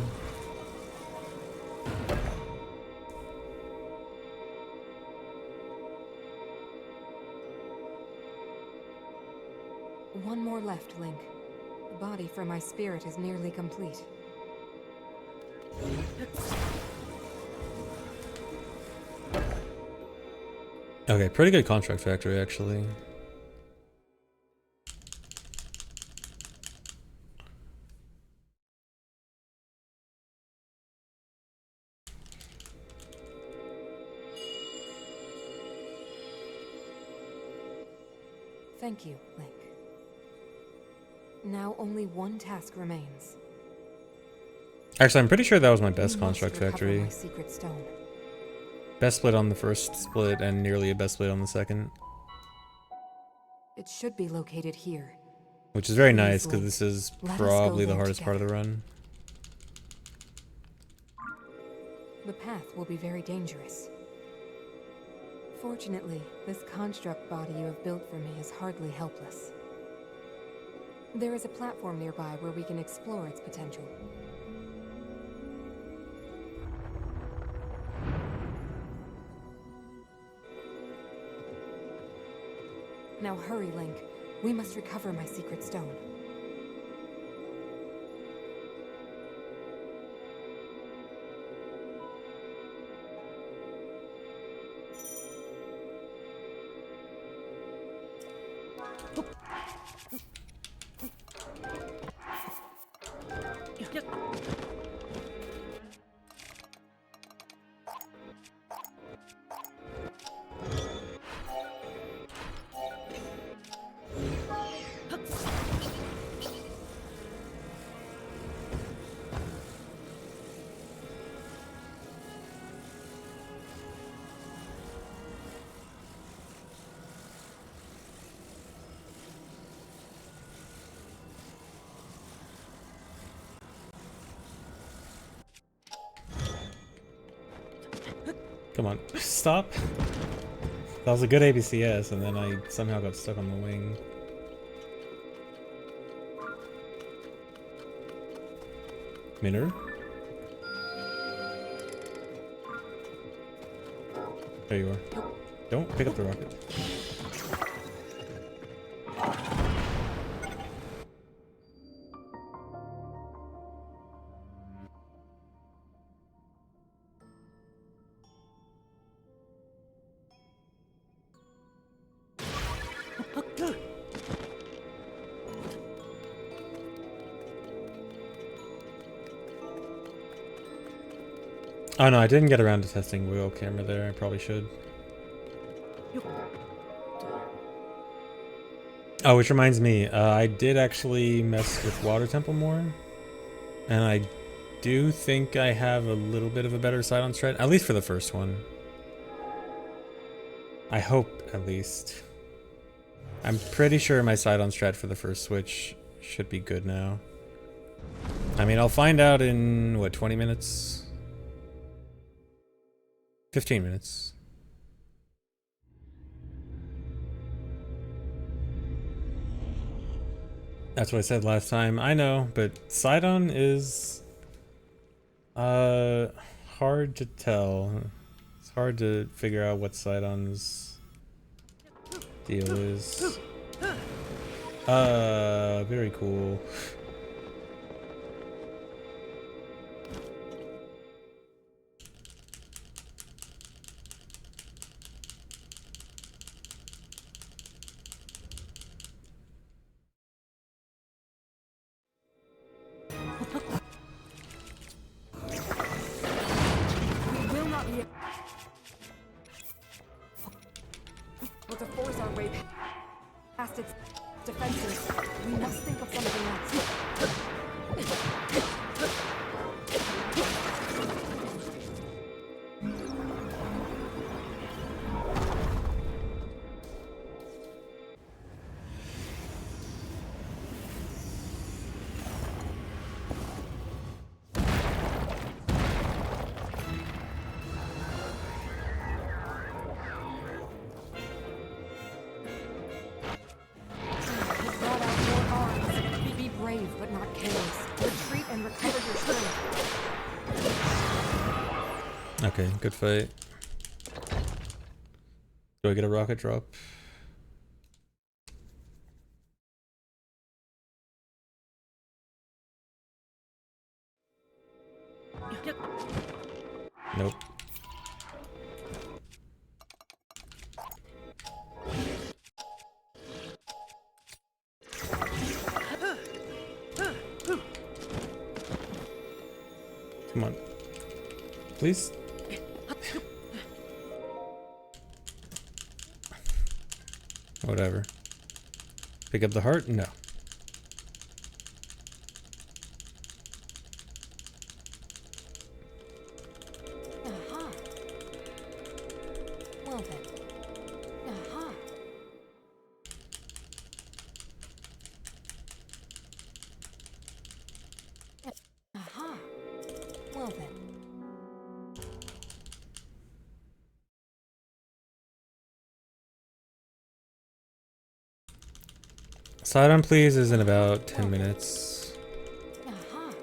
One more left, Link. The body for my spirit is nearly complete. Okay, pretty good contract factory actually. Thank you, Link. Now only one task remains. Actually, I'm pretty sure that was my best We must construct recover factory. my secret stone. Best split on the first split and nearly a best split on the second. It should be located here. Which is very Please, nice because Link, this is let us go probably the there hardest part of the together. run. The path will be very dangerous. Fortunately, this construct body you have built for me is hardly helpless. There is a platform nearby where we can explore its potential. Now hurry, Link. We must recover my secret stone. Come on, stop. That was a good ABCS, and then I somehow got stuck on the wing. Minner? There you are. Don't pick up the rocket. Oh no, I didn't get around to testing wheel camera there. I probably should. Oh, which reminds me, I did actually mess with Water Temple more. And I do think I have a little bit of a better sight on strat, at least for the first one. I hope, at least. I'm pretty sure my sight on strat for the first switch should be good now. I mean, I'll find out in, what, 20 minutes? 15 minutes. That's what I said last time. I know, but sight-on is hard to tell. It's hard to figure out what sight-on's deal is. Very cool. We will not be able to force our way past its defenses. We must think of something else. You've brought out your arms. Be brave, but not careless. Retreat and recover your strength. Okay, good fight. Do I get a rocket drop? Nope. Come on. Please? Whatever. Pick up the heart? No. Aha. Well then. Aha. Aha. Well then. Side on please is in about 10 minutes. Aha.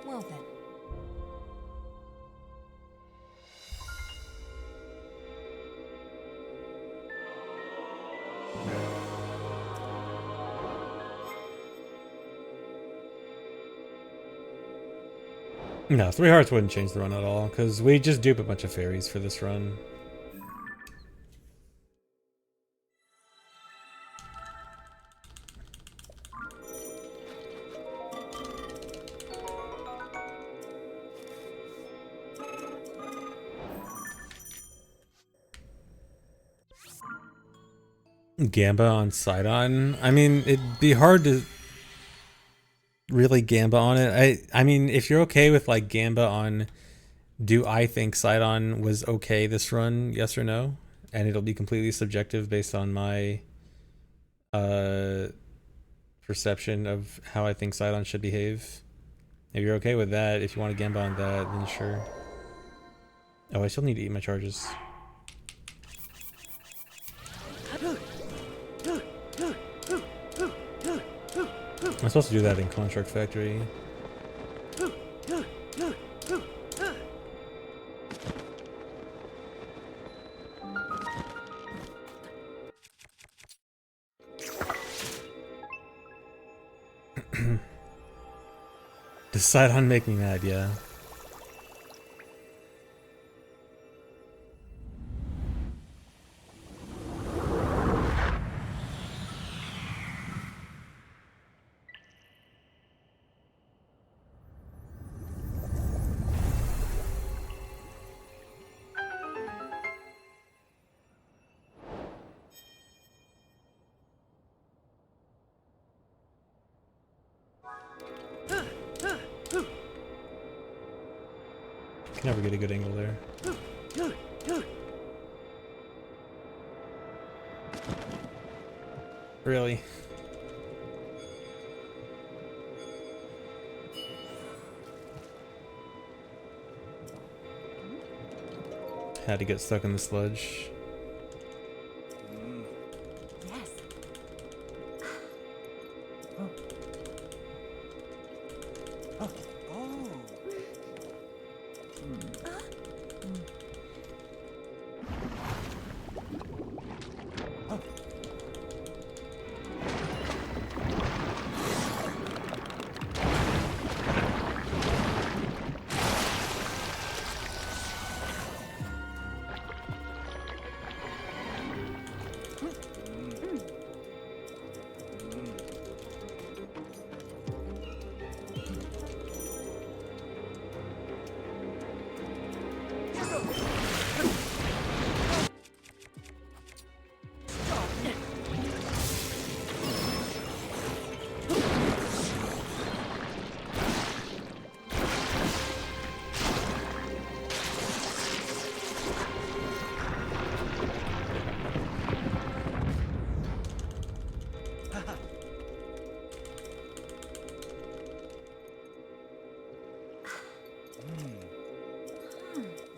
Well then. No, 3 hearts wouldn't change the run at all, because we just dupe a bunch of fairies for this run. Gamba on Sidon? I mean, it'd be hard to really Gamba on it. I mean, if you're okay with like Gamba on, do I think Sidon was okay this run? Yes or no? And it'll be completely subjective based on my perception of how I think Sidon should behave. If you're okay with that, if you want to Gamba on that, then sure. Oh, I still need to eat my charges. I'm supposed to do that in Construct Factory. Decide on make me mad, yeah. Can never get a good angle there. Really? Had to get stuck in the sludge. Yes.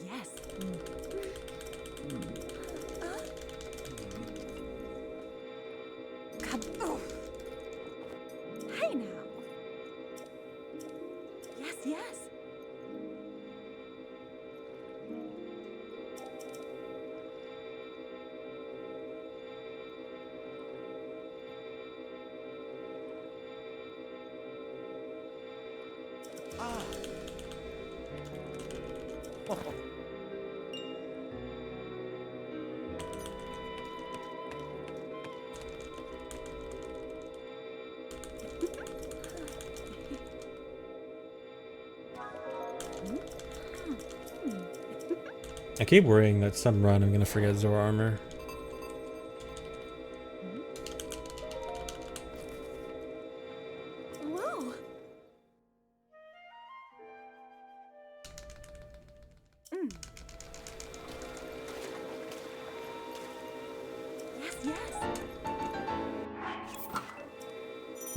Yes. Hey now. Yes, yes. I keep worrying that some run I'm gonna forget Zora armor.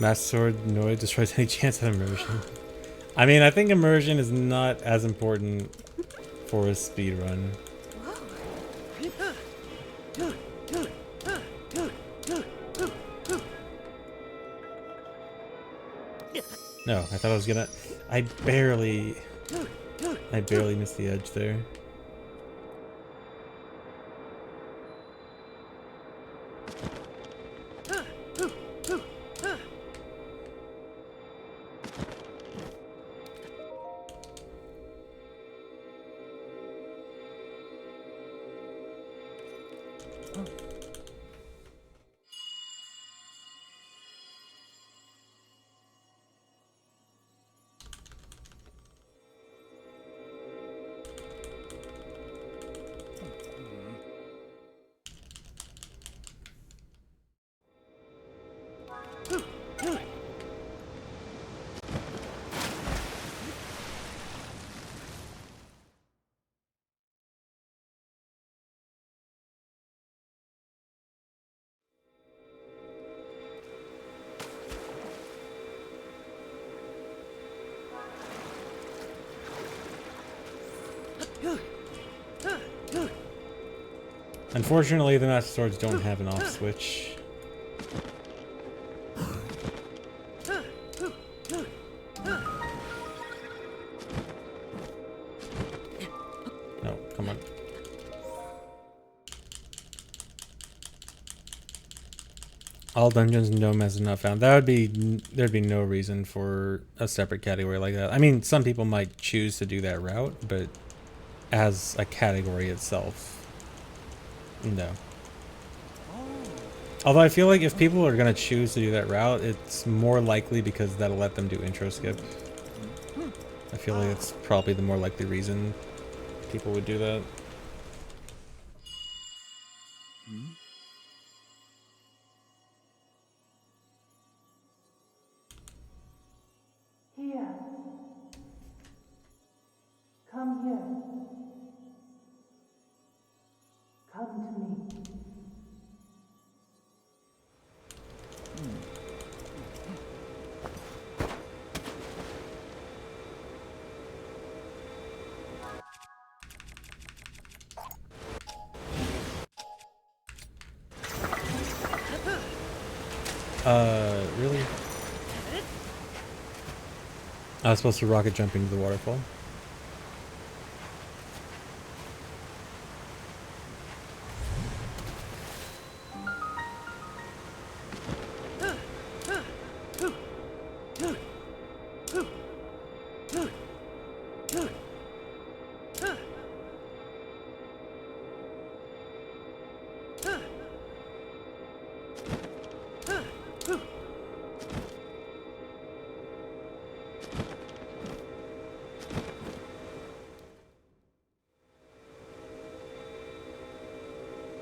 Master Sword Noid destroys any chance of immersion. I mean, I think immersion is not as important for a speed run. No, I thought I was gonna... I barely missed the edge there. Unfortunately, the Master Swords don't have an off switch. No, come on. All dungeons, no mess is not found. That would be, there'd be no reason for a separate category like that. I mean, some people might choose to do that route, but as a category itself, no. Although I feel like if people are going to choose to do that route, it's more likely because that'll let them do intro skip. I feel like it's probably the more likely reason people would do that. Here. Come here. Come to me. Really? I was supposed to rocket jump into the waterfall.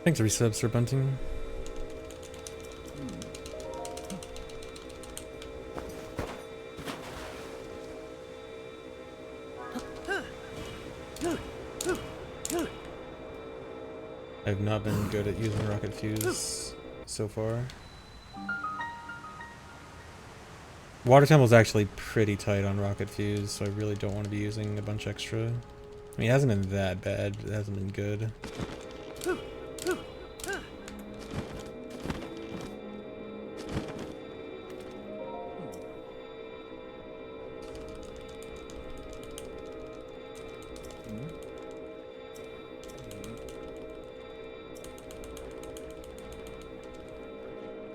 Thanks, resubs for bunting. I've not been good at using rocket fuse so far. Water Temple's actually pretty tight on rocket fuse, so I really don't want to be using a bunch extra. I mean, it hasn't been that bad, but it hasn't been good.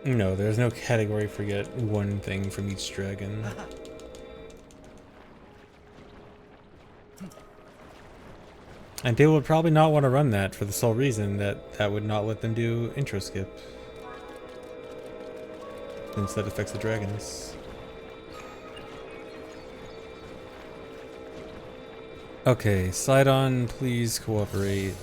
No, there's no category for get one thing from each dragon. And people would probably not want to run that for the sole reason that that would not let them do intro skip. Since that affects the dragons. Okay, Sidon, please cooperate.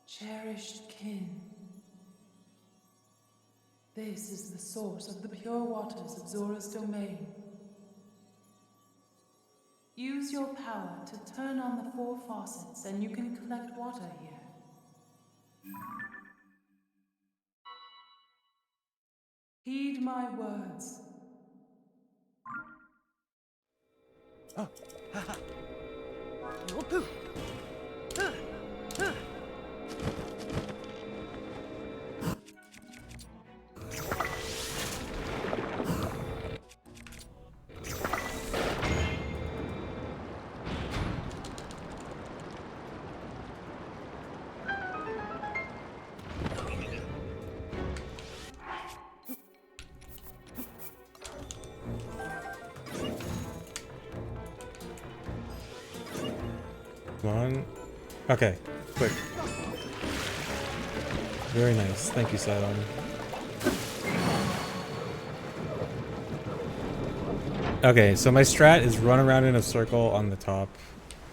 Cherished kin. This is the source of the pure waters of Zora's domain. Use your power to turn on the 4 faucets and you can collect water here. Heed my words. Come on. Okay, quick. Very nice. Thank you, Sidon. Okay, so my strat is run around in a circle on the top,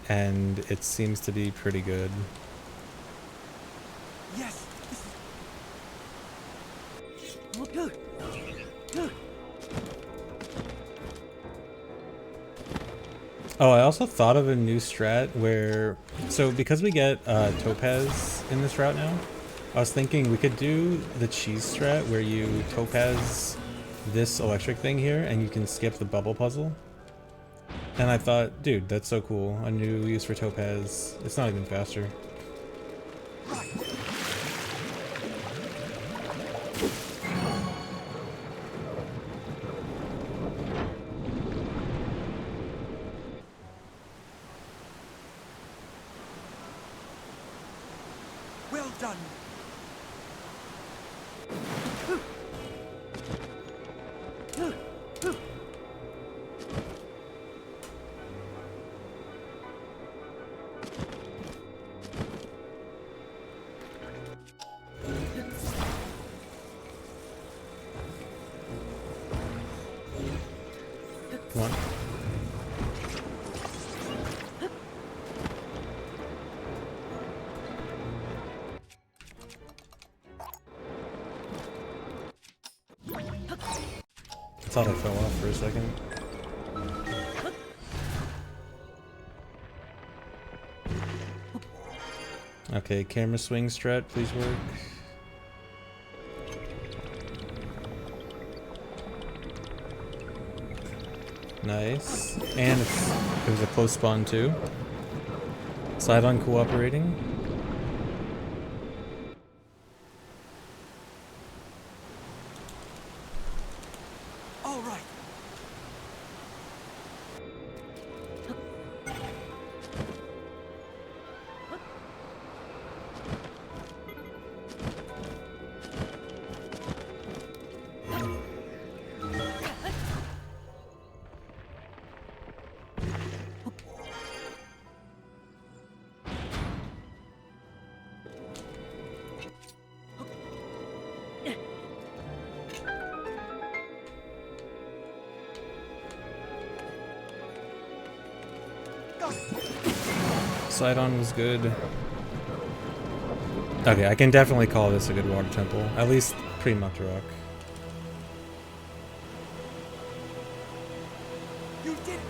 and it seems to be pretty good. Yes. Oh, I also thought of a new strat where, so because we get Topaz in this route now, I was thinking we could do the cheese strat where you Topaz this electric thing here and you can skip the bubble puzzle. And I thought, dude, that's so cool. A new use for Topaz. It's not even faster. Well done. Come on. I thought I fell off for a second. Okay, camera swing strat, please work. Nice. And it was a close spawn too. Side on cooperating. All right. Sidon was good. Okay, I can definitely call this a good water temple. At least pre-Muktarok. You did it.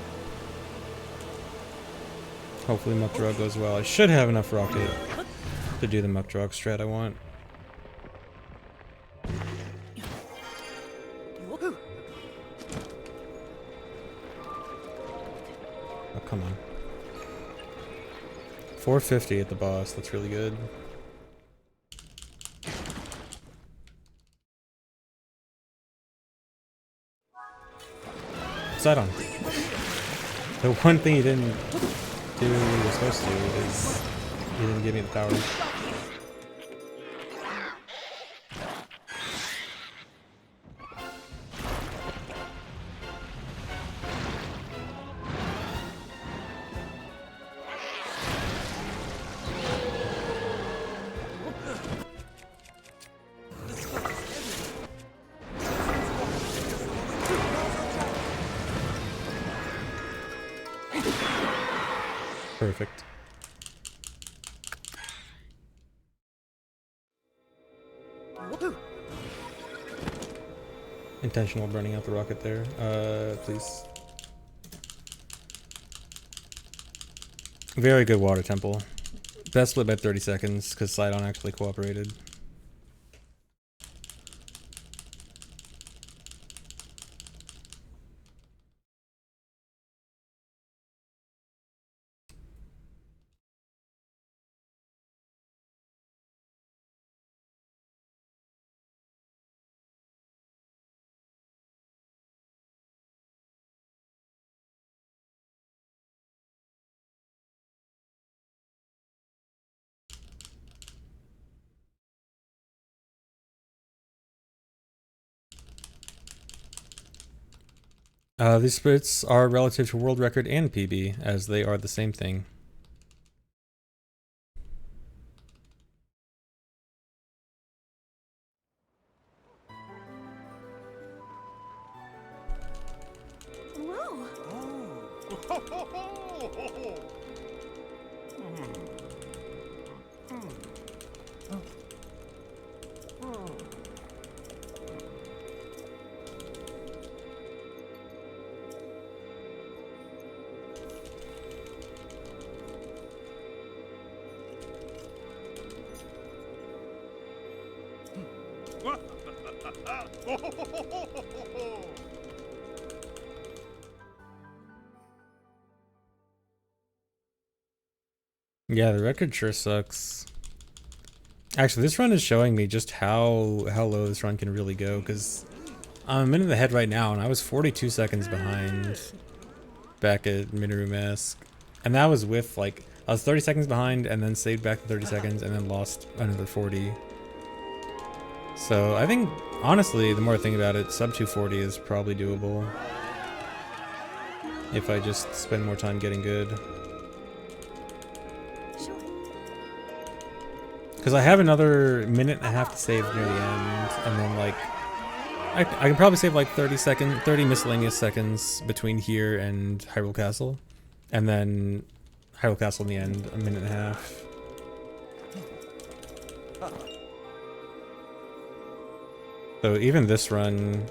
Hopefully Muktarok goes well. I should have enough rocket to do the Muktarok strat I want. Oh, come on. 450 at the boss, that's really good. Sidon. The one thing you didn't do what you were supposed to do is you didn't give me the power. Perfect. Intentional burning out the rocket there. Please. Very good water temple. Best split by 30 seconds because Sidon actually cooperated. These splits are relative to world record and PB, as they are the same thing. Whoa! Yeah, the record sure sucks. Actually, this run is showing me just how low this run can really go, because I'm a minute ahead right now, and I was 42 seconds behind back at Minoru Mask. And that was with, like, I was 30 seconds behind, and then saved back to 30 seconds, and then lost another 40. So, I think, honestly, the more I think about it, sub 240 is probably doable. If I just spend more time getting good. Because I have another minute and a half to save near the end, and then, like, I can probably save like 30 miscellaneous seconds between here and Hyrule Castle. And then Hyrule Castle in the end, a minute and a half. So even this run,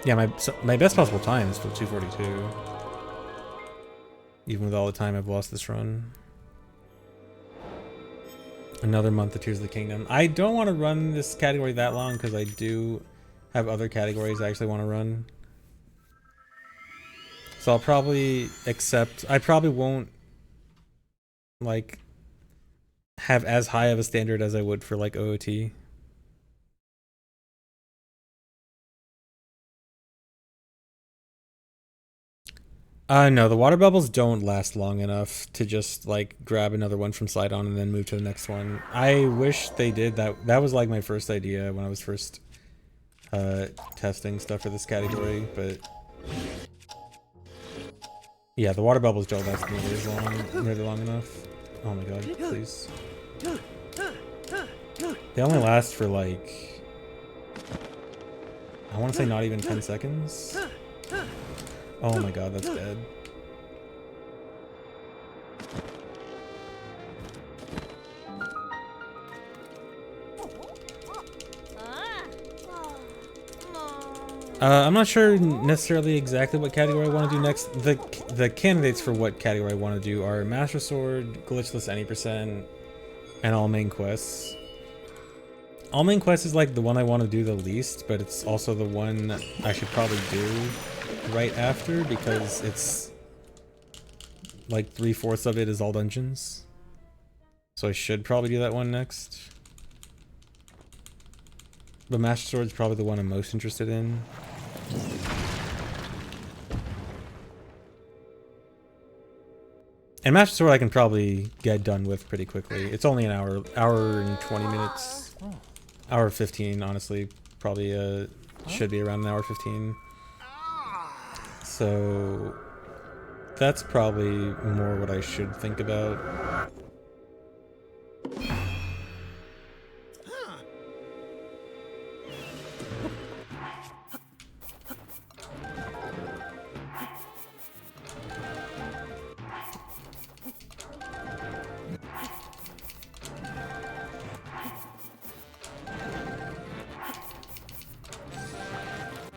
yeah, my best possible time is still 242. Even with all the time I've lost this run. Another month of Tears of the Kingdom. I don't want to run this category that long because I do have other categories I actually want to run. So I'll probably accept, I probably won't like have as high of a standard as I would for like OOT. No, the water bubbles don't last long enough to just like grab another one from Sidon and then move to the next one. I wish they did that. That was like my first idea when I was first testing stuff for this category, but yeah, the water bubbles don't last nearly long enough. Oh my god, please. They only last for like, I want to say not even 10 seconds. Oh my god, that's bad. I'm not sure necessarily exactly what category I want to do next. The candidates for what category I want to do are Master Sword, Glitchless Any %, and All Main Quests. All Main Quests is like the one I want to do the least, but it's also the one I should probably do right after because it's like 3/4 of it is all dungeons. So I should probably do that one next. But Master Sword is probably the one I'm most interested in. And Master Sword I can probably get done with pretty quickly. It's only an hour and 20 minutes. Hour 15, honestly. Probably should be around an hour 15. So that's probably more what I should think about.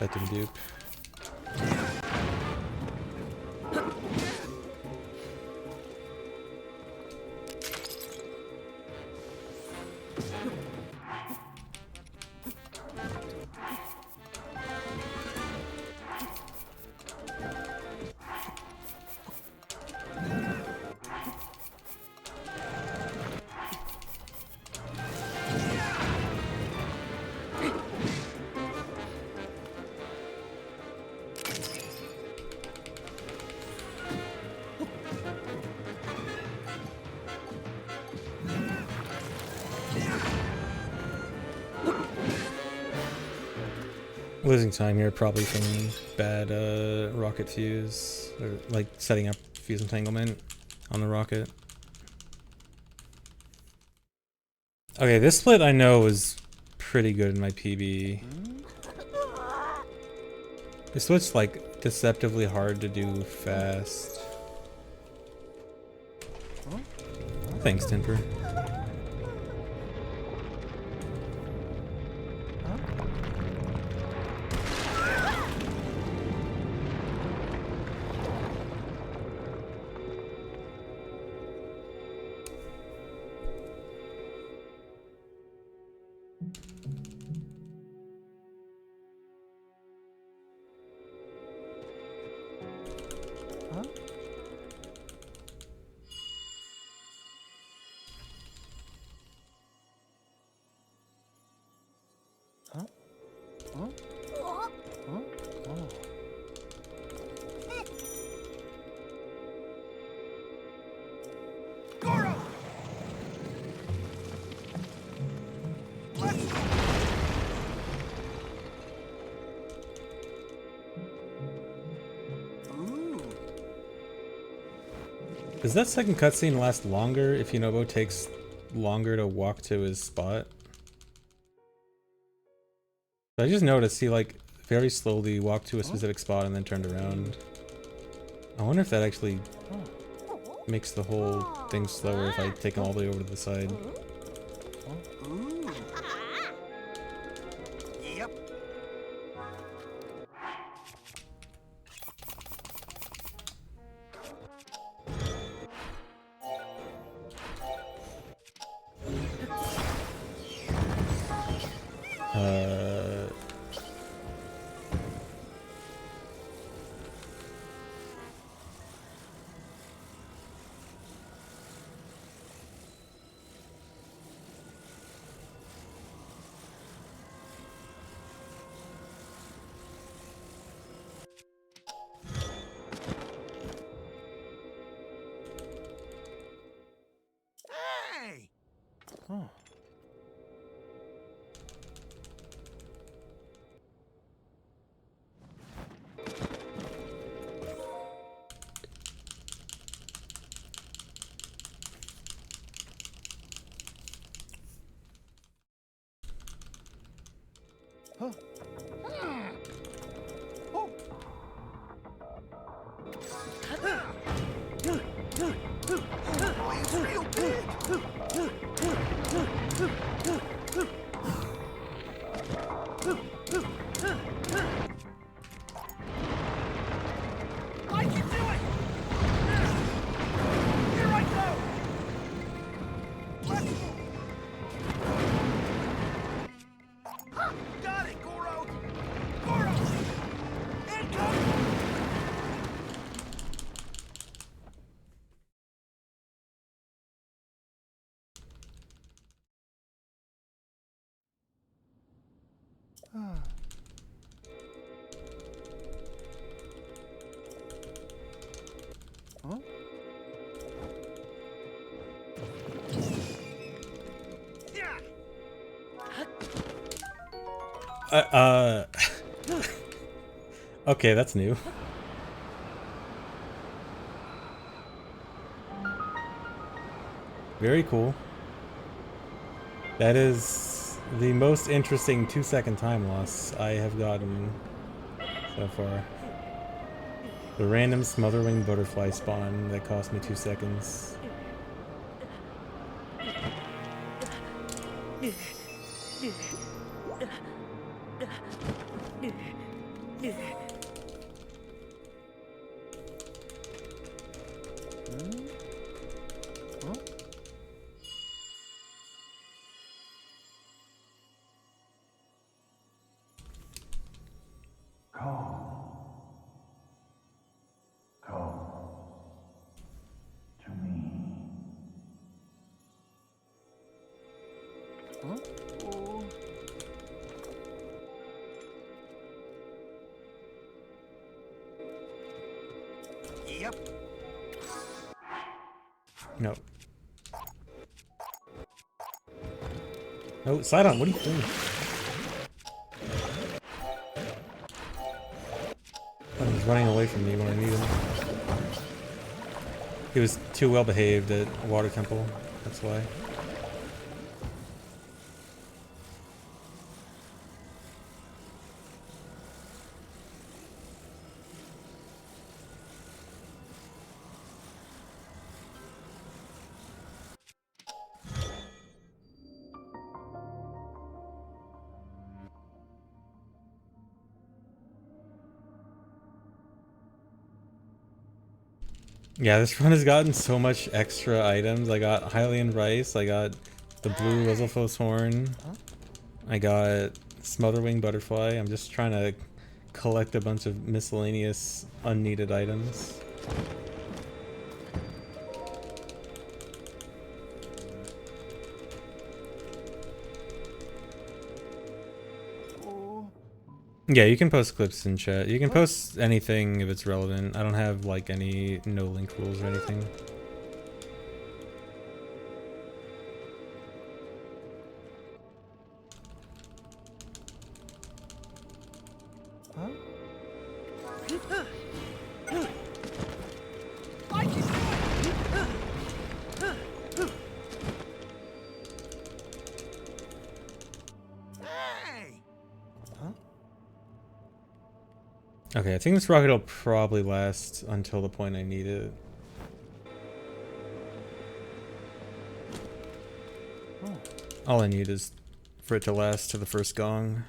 That didn't dupe. Losing time here probably from bad rocket fuse, or like setting up fuse entanglement on the rocket. Okay, this split I know was pretty good in my PB. This split's like deceptively hard to do fast. Thanks, Timper. Does that second cutscene last longer if Yunobo takes longer to walk to his spot? I just noticed he like very slowly walked to a specific spot and then turned around. I wonder if that actually makes the whole thing slower if I take him all the way over to the side. Yep. Hey! Oh, it's real big! I can do it! Here I go! Let's move! Got it, Goro! Goro! Incoming! Okay, that's new. Very cool. That is the most interesting 2-second time loss I have gotten so far. The random smotherwing butterfly spawn that cost me 2 seconds. Yep. No. No, Sidon, what are you doing? Oh, he's running away from me when I need him. He was too well behaved at Water Temple, that's why. Yeah, this run has gotten so much extra items. I got Hylian Rice, I got the blue Wizzelfos horn, I got Smotherwing Butterfly. I'm just trying to collect a bunch of miscellaneous unneeded items. Yeah, you can post clips in chat. You can post anything if it's relevant. I don't have like any no link rules or anything. Okay, I think this rocket will probably last until the point I need it. All I need is for it to last to the first gong.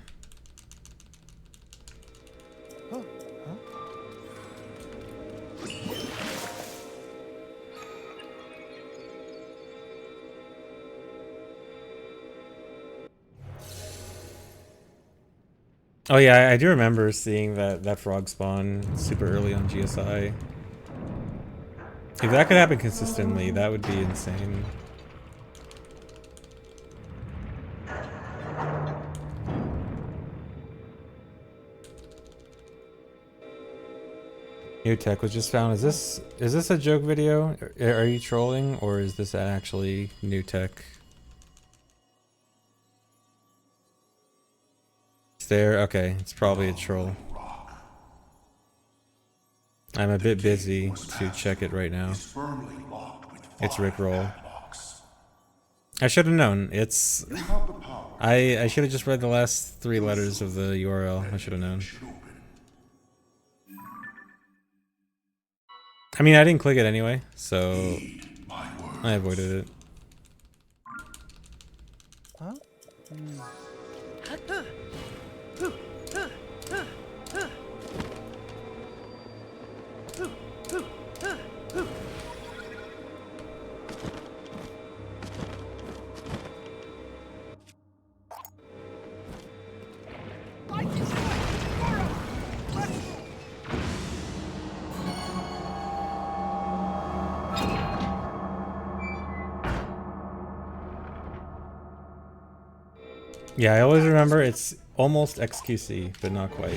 Oh yeah, I do remember seeing that frog spawn super early on GSI. If that could happen consistently, that would be insane. New tech was just found. Is this a joke video? Are you trolling, or is this actually new tech? It's there. Okay, it's probably a troll. I'm a bit busy to check it right now. It's Rickroll. I should have known. It's I should have just read the last 3 letters of the URL. I should have known. I mean, I didn't click it anyway, so I avoided it. Yeah, I always remember it's almost XQC, but not quite.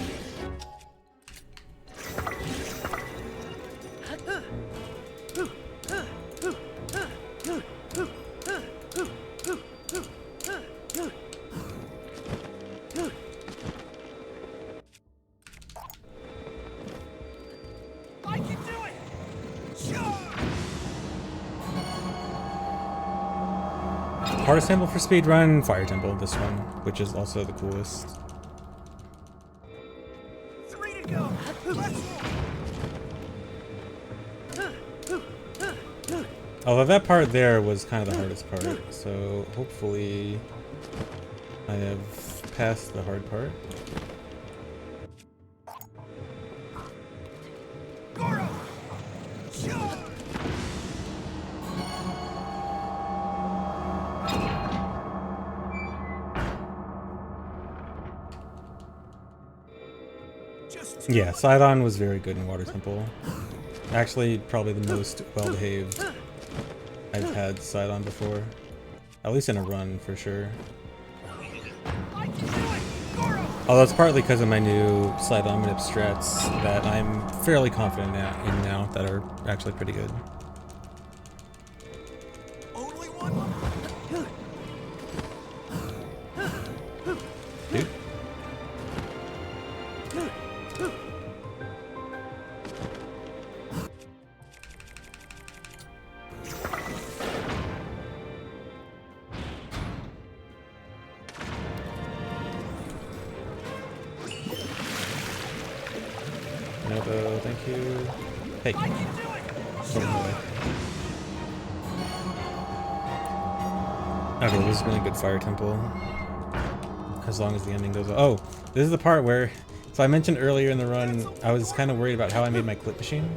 Hardest temple for speedrun, Fire Temple, this one, which is also the coolest. 3 to go. Let's Although that part there was kind of the hardest part, so hopefully I have passed the hard part. Yeah, Sidon was very good in Water Temple. Actually, probably the most well-behaved I've had Sidon before. At least in a run, for sure. Although it's partly because of my new Sidon manip strats that I'm fairly confident in now that are actually pretty good. Only one. Dude. No, thank you. Hey. Okay, this has been a good fire temple. As long as the ending goes. Oh, this is the part where. So I mentioned earlier in the run, I was kind of worried about how I made my clip machine.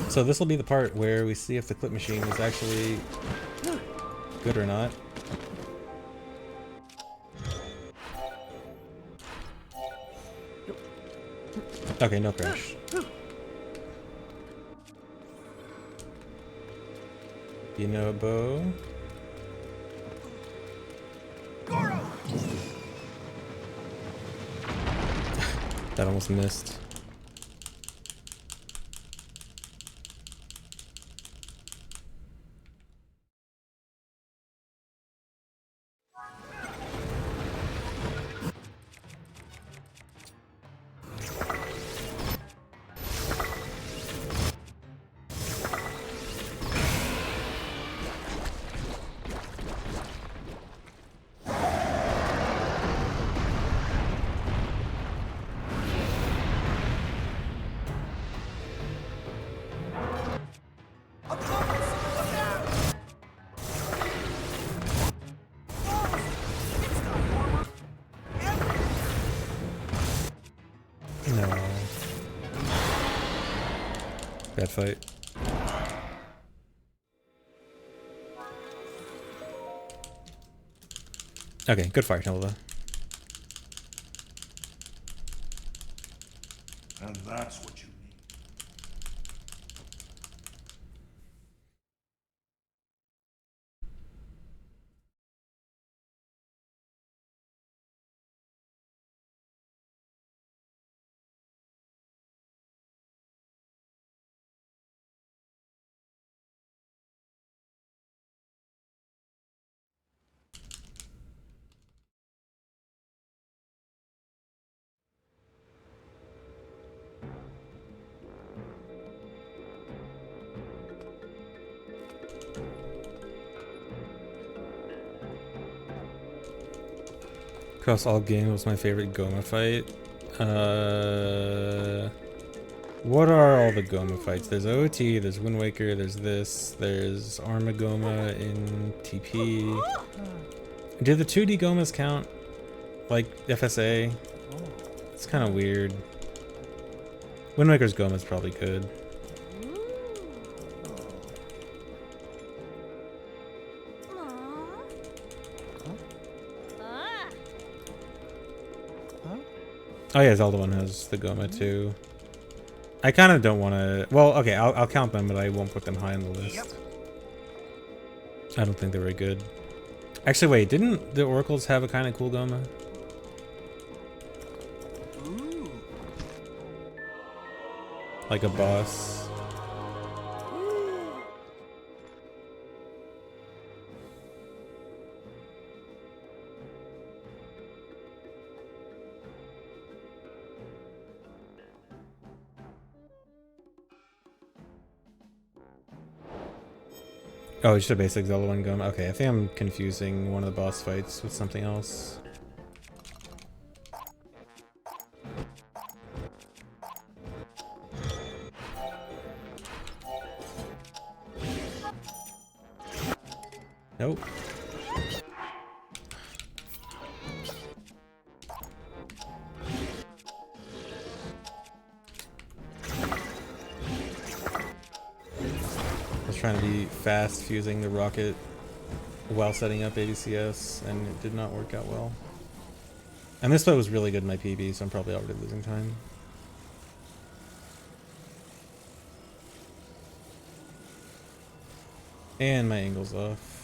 So this will be the part where we see if the clip machine is actually good or not. Okay, no crash. You know, Bo. That almost missed. No. Bad fight. Okay, good fire temple though. And that's what you need. Across all games was my favorite Goma fight. What are all the Goma fights? There's OT, there's Wind Waker, there's this, there's Armagoma in TP. Do the 2D Gomas count? Like FSA? It's kind of weird. Wind Waker's Goma's probably good. Oh yeah, Zelda one has the Goma too. I kind of don't want to. Well, okay, I'll count them, but I won't put them high on the list. I don't think they're very good. Actually, wait, didn't the Oracles have a kind of cool Goma? Like a boss. Oh, just a basic Zelda 1 Goma. Okay, I think I'm confusing one of the boss fights with something else. Nope. I was trying to be fast fusing the rocket while setting up ADCS, and it did not work out well. And this fight was really good in my PB, so I'm probably already losing time. And my angle's off.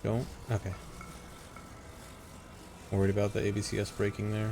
Don't? Okay. Worried about the ABCS breaking there.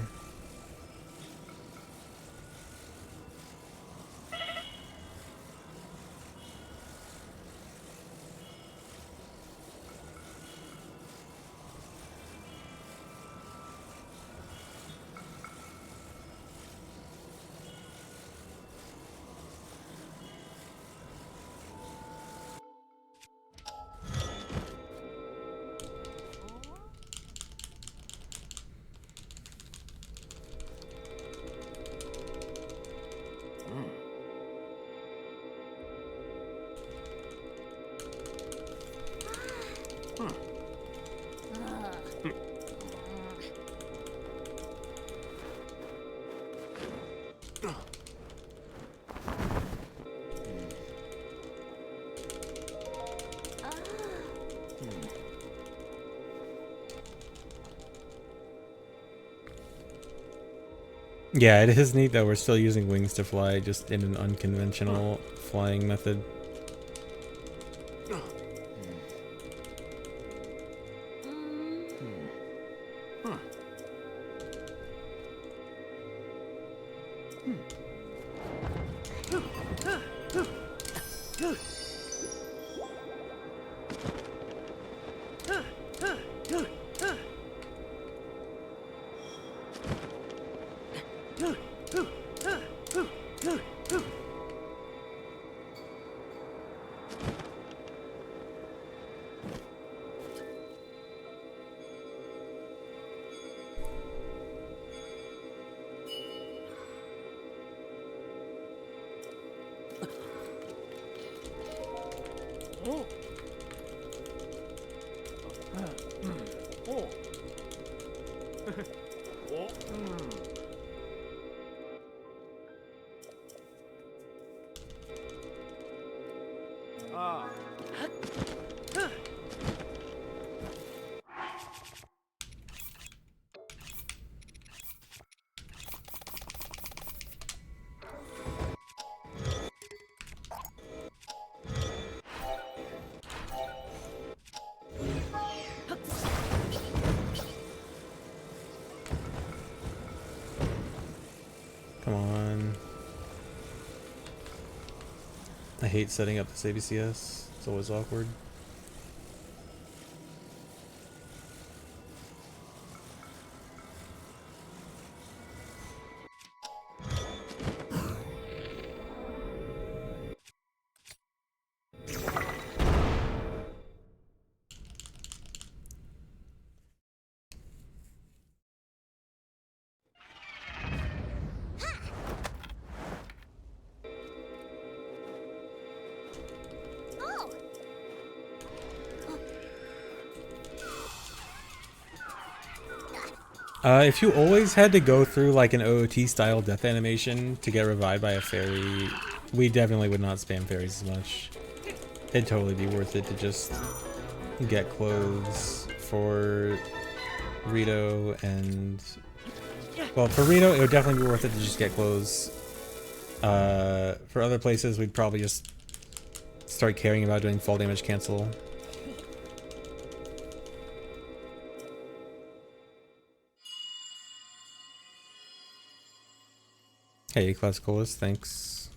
Yeah, it is neat that we're still using wings to fly, just in an unconventional flying method. Come on. I hate setting up this ABCS. It's always awkward. If you always had to go through like an OOT style death animation to get revived by a fairy, we definitely would not spam fairies as much. It'd totally be worth it to just get clothes for Rito and... Well, for Rito, it would definitely be worth it to just get clothes. For other places, we'd probably just start caring about doing fall damage cancel. Hey, Classicalist, thanks.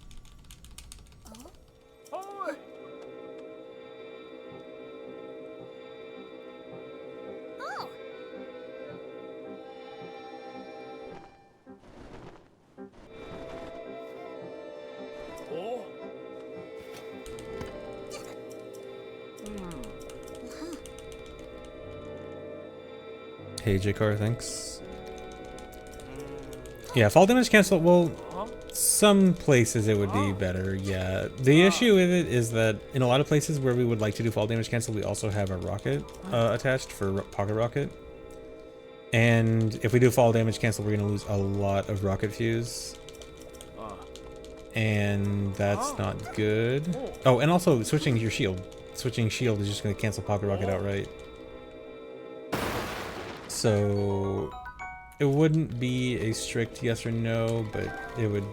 Hey, Jakar, thanks. Yeah, fall damage cancel. Well, some places it would be better. Yeah. The issue with it is that in a lot of places where we would like to do fall damage cancel, we also have a rocket attached for pocket rocket. And if we do fall damage cancel, we're going to lose a lot of rocket fuse. And that's not good. Oh, and also switching your shield. Switching shield is just going to cancel pocket rocket outright. So it wouldn't be a strict yes or no, but it would.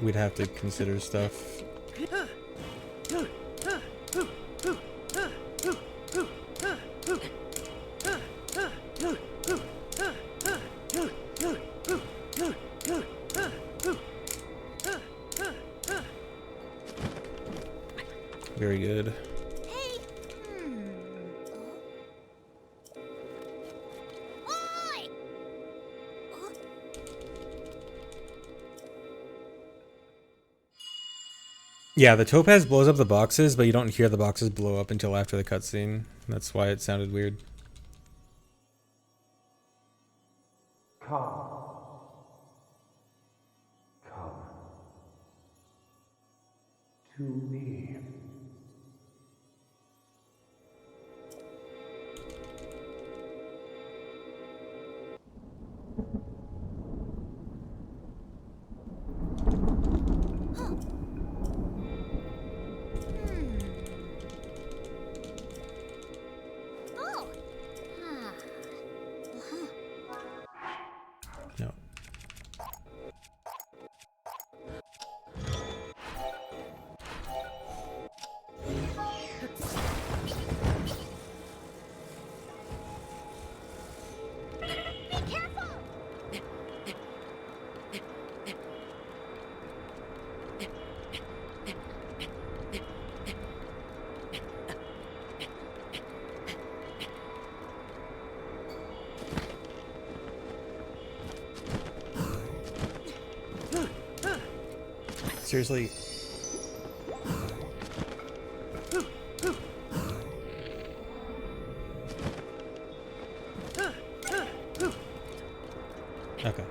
We'd have to consider stuff. Very good. Hey. Oi! Yeah, the topaz blows up the boxes, but you don't hear the boxes blow up until after the cutscene. That's why it sounded weird. Come. Come. To me. Oh. No. Be careful. Seriously. Okay.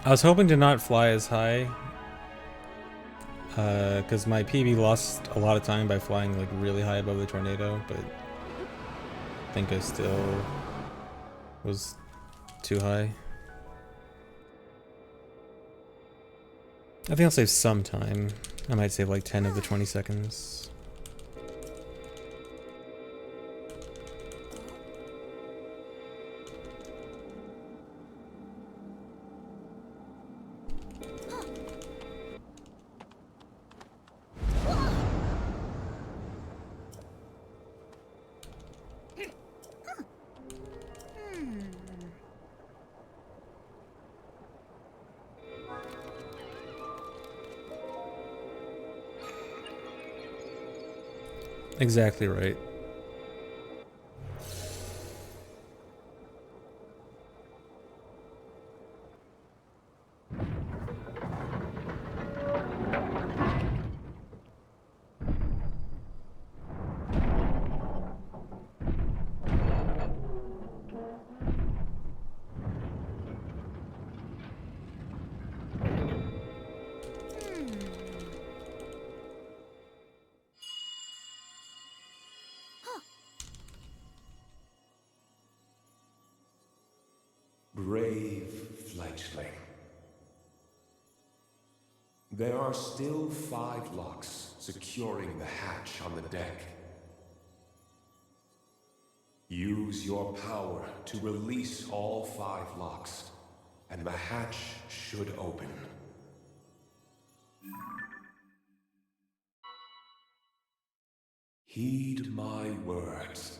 I was hoping to not fly as high, because my PB lost a lot of time by flying like really high above the tornado, but I think I still was too high. I think I'll save some time. I might save like 10 of the 20 seconds. Exactly right. Brave fledgling. There are still 5 locks securing the hatch on the deck. Use your power to release all 5 locks, and the hatch should open. Heed my words.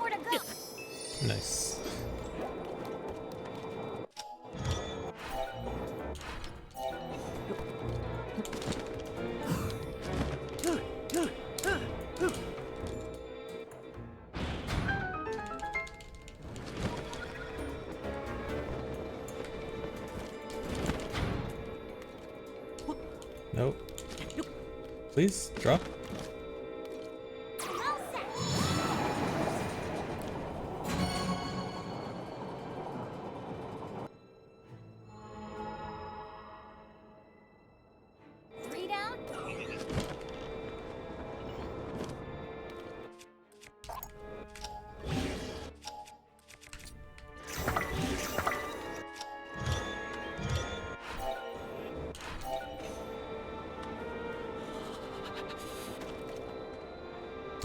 more to go. Nice. Nope. Please, drop. All set. Three down.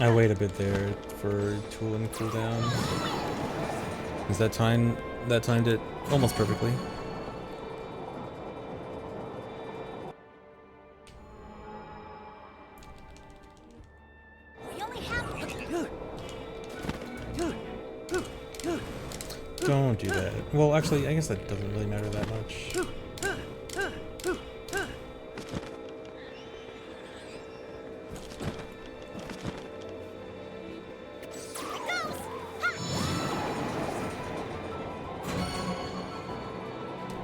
I wait a bit there for tool and cooldown. Is that timed it almost perfectly. We only have. Don't do that. Well, actually, I guess that doesn't really matter that much.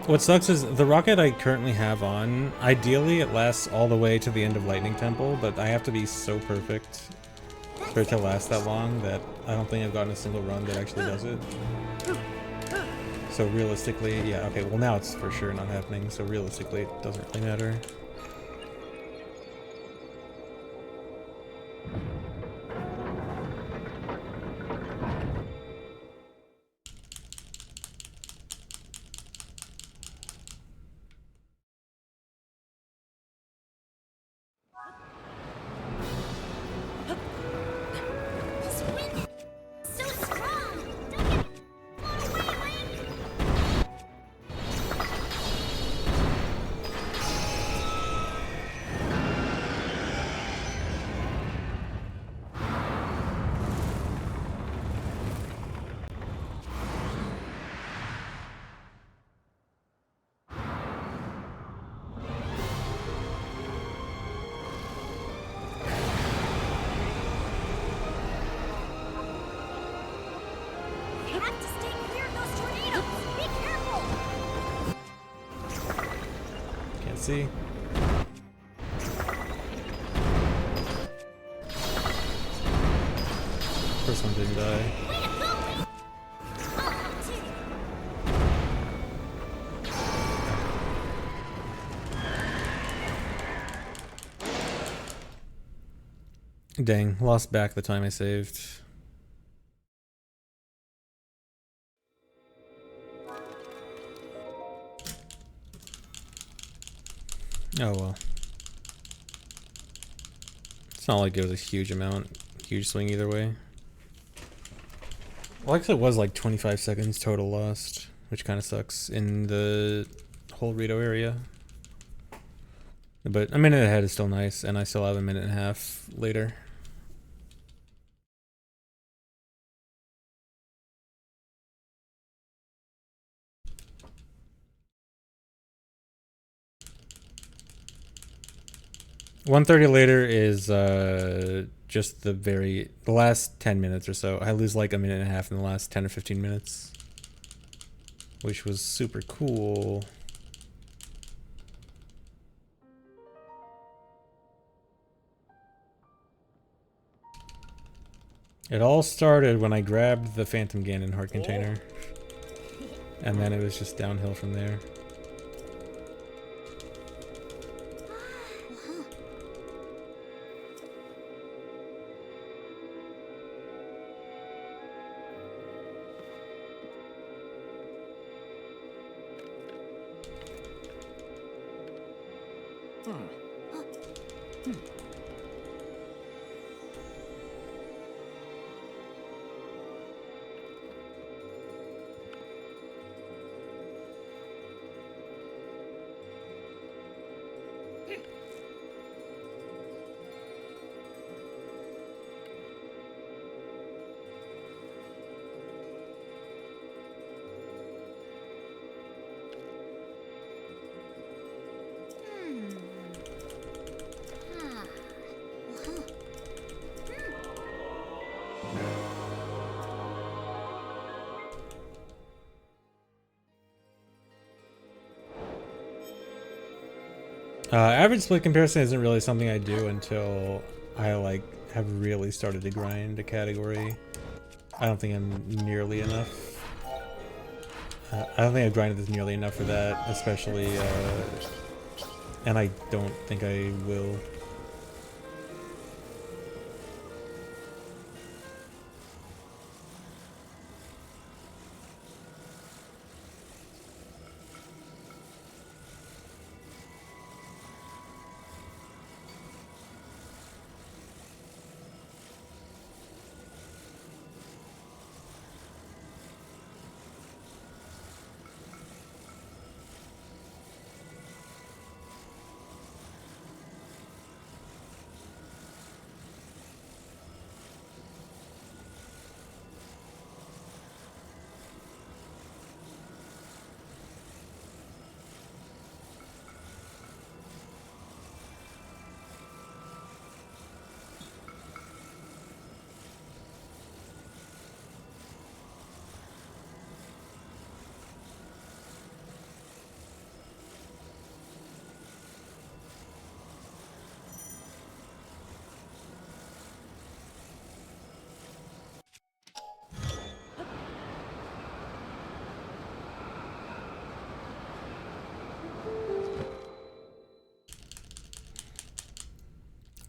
What sucks is the rocket I currently have on, ideally it lasts all the way to the end of Lightning Temple, but I have to be so perfect for it to last that long that I don't think I've gotten a single run that actually does it. So realistically, yeah, okay, well now it's for sure not happening, so realistically it doesn't really matter. This wind is so strong. Don't get blown away, Link. You have to stay clear of those tornadoes. Be careful. Can't see. First one didn't die. Way to go, Link. Oh, two. Dang, lost back the time I saved. Oh well. It's not like it was a huge swing either way. Well, actually it was like 25 seconds total lost, which kind of sucks in the whole Rito area. But a minute ahead is still nice, and I still have a minute and a half later. $130 later is just the last 10 minutes or so. I lose like a minute and a half in the last 10 or 15 minutes, which was super cool. It all started when I grabbed the Phantom Ganon heart container, and then it was just downhill from there. Average split comparison isn't really something I do until I like have really started to grind a category. I don't think I'm nearly enough. I don't think I've grinded this nearly enough for that, especially, and I don't think I will.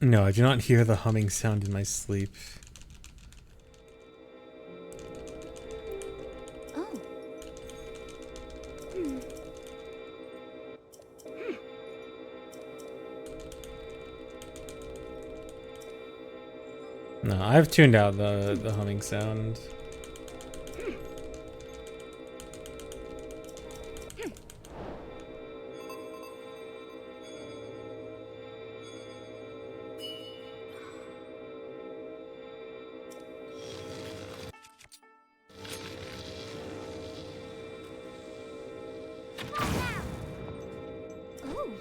No, I do not hear the humming sound in my sleep. Oh. No, I've tuned out the humming sound. Oh.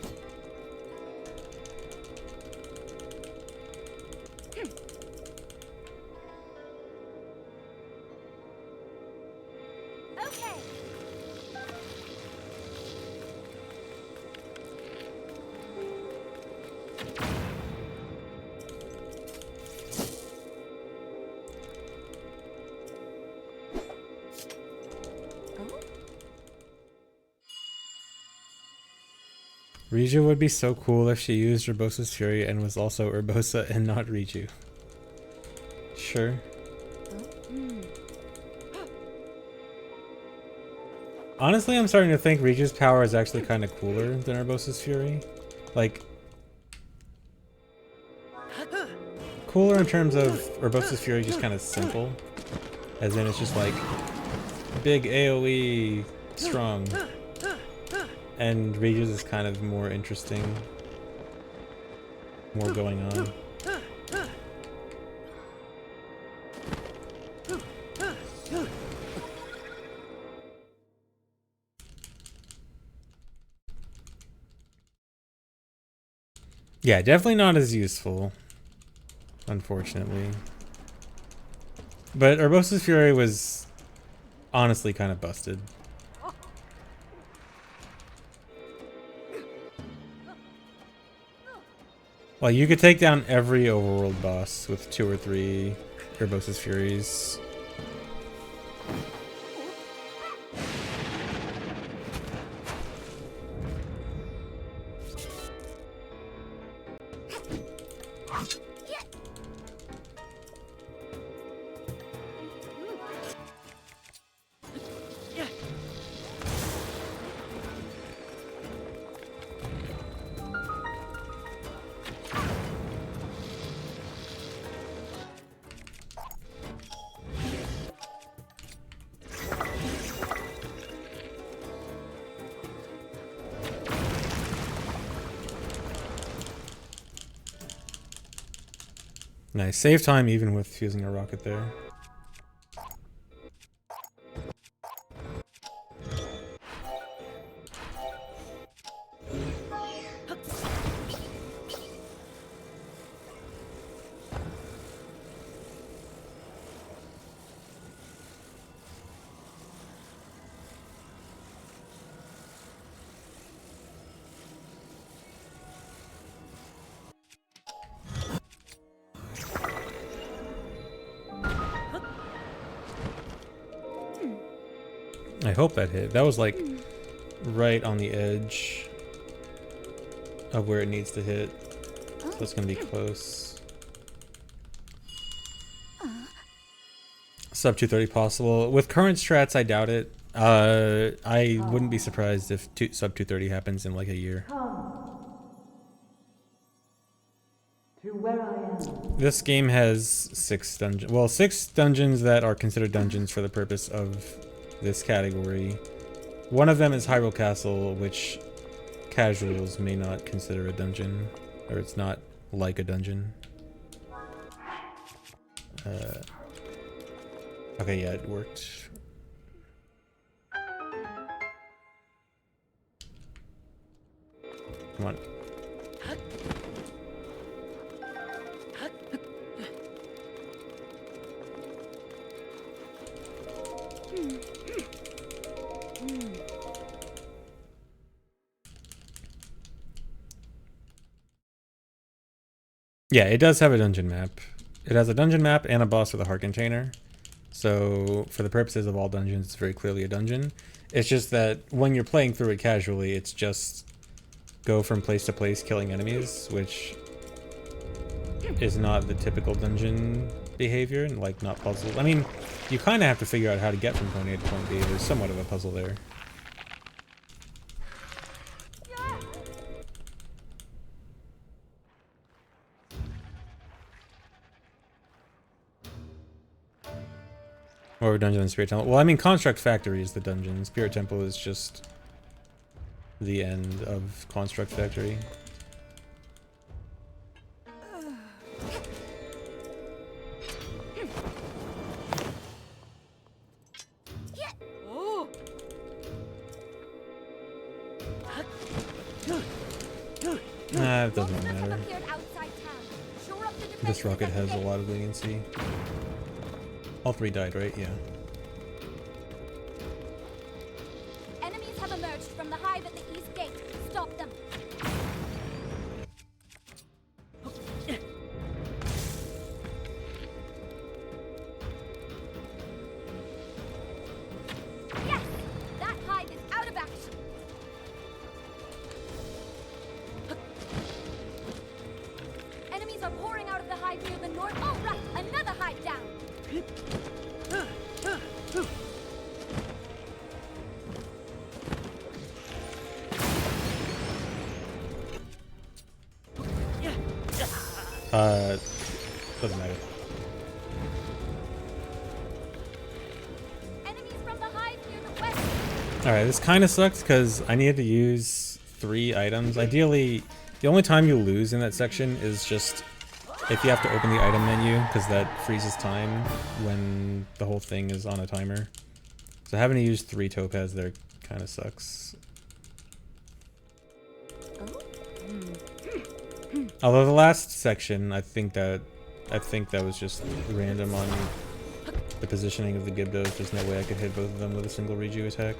Okay. Oh. Riju would be so cool if she used Urbosa's Fury and was also Urbosa and not Riju. Sure. Honestly, I'm starting to think Riju's power is actually kind of cooler than Urbosa's Fury. Like, cooler in terms of Urbosa's Fury just kind of simple. As in, it's just like, big AoE, strong. And Riju's is kind of more interesting. More going on. Yeah, definitely not as useful. Unfortunately. But Urbosa's Fury was honestly kind of busted. Like, you could take down every overworld boss with 2 or 3 Urbosa's Furies. Nice. Save time even with using a rocket there. I hope that hit. That was like right on the edge of where it needs to hit. So it's gonna be close. Sub 230 possible. With current strats, I doubt it. I wouldn't be surprised if sub 230 happens in like a year. To where I am. This game has 6 dungeons. Well, 6 dungeons that are considered dungeons for the purpose of this category. One of them is Hyrule Castle, which casuals may not consider a dungeon, or it's not like a dungeon. Okay, yeah, it worked. Come on. Yeah, it does have a dungeon map. It has a dungeon map and a boss with a heart container. So for the purposes of all dungeons, it's very clearly a dungeon. It's just that when you're playing through it casually, it's just go from place to place killing enemies, which is not the typical dungeon behavior, and like not puzzles. I mean, you kind of have to figure out how to get from point A to point B. There's somewhat of a puzzle there. Or dungeon and Spirit Temple. Well, I mean, Construct Factory is the dungeon. Spirit Temple is just the end of Construct Factory. Nah, it doesn't matter. This rocket has a lot of leniency. All 3 died, right? Yeah. Enemies have emerged from the hive at the east gate. Stop them. Yes! That hive is out of action. Enemies are pouring out of the hive near the north. All right, another hive down. Doesn't matter. Enemies from the hive near the west. Alright, this kind of sucks because I needed to use 3 items. Ideally, the only time you lose in that section is just if you have to open the item menu, because that freezes time when the whole thing is on a timer. So having to use 3 topaz there kind of sucks. Although the last section, I think that was just random on the positioning of the Gibdos. There's no way I could hit both of them with a single Reju attack.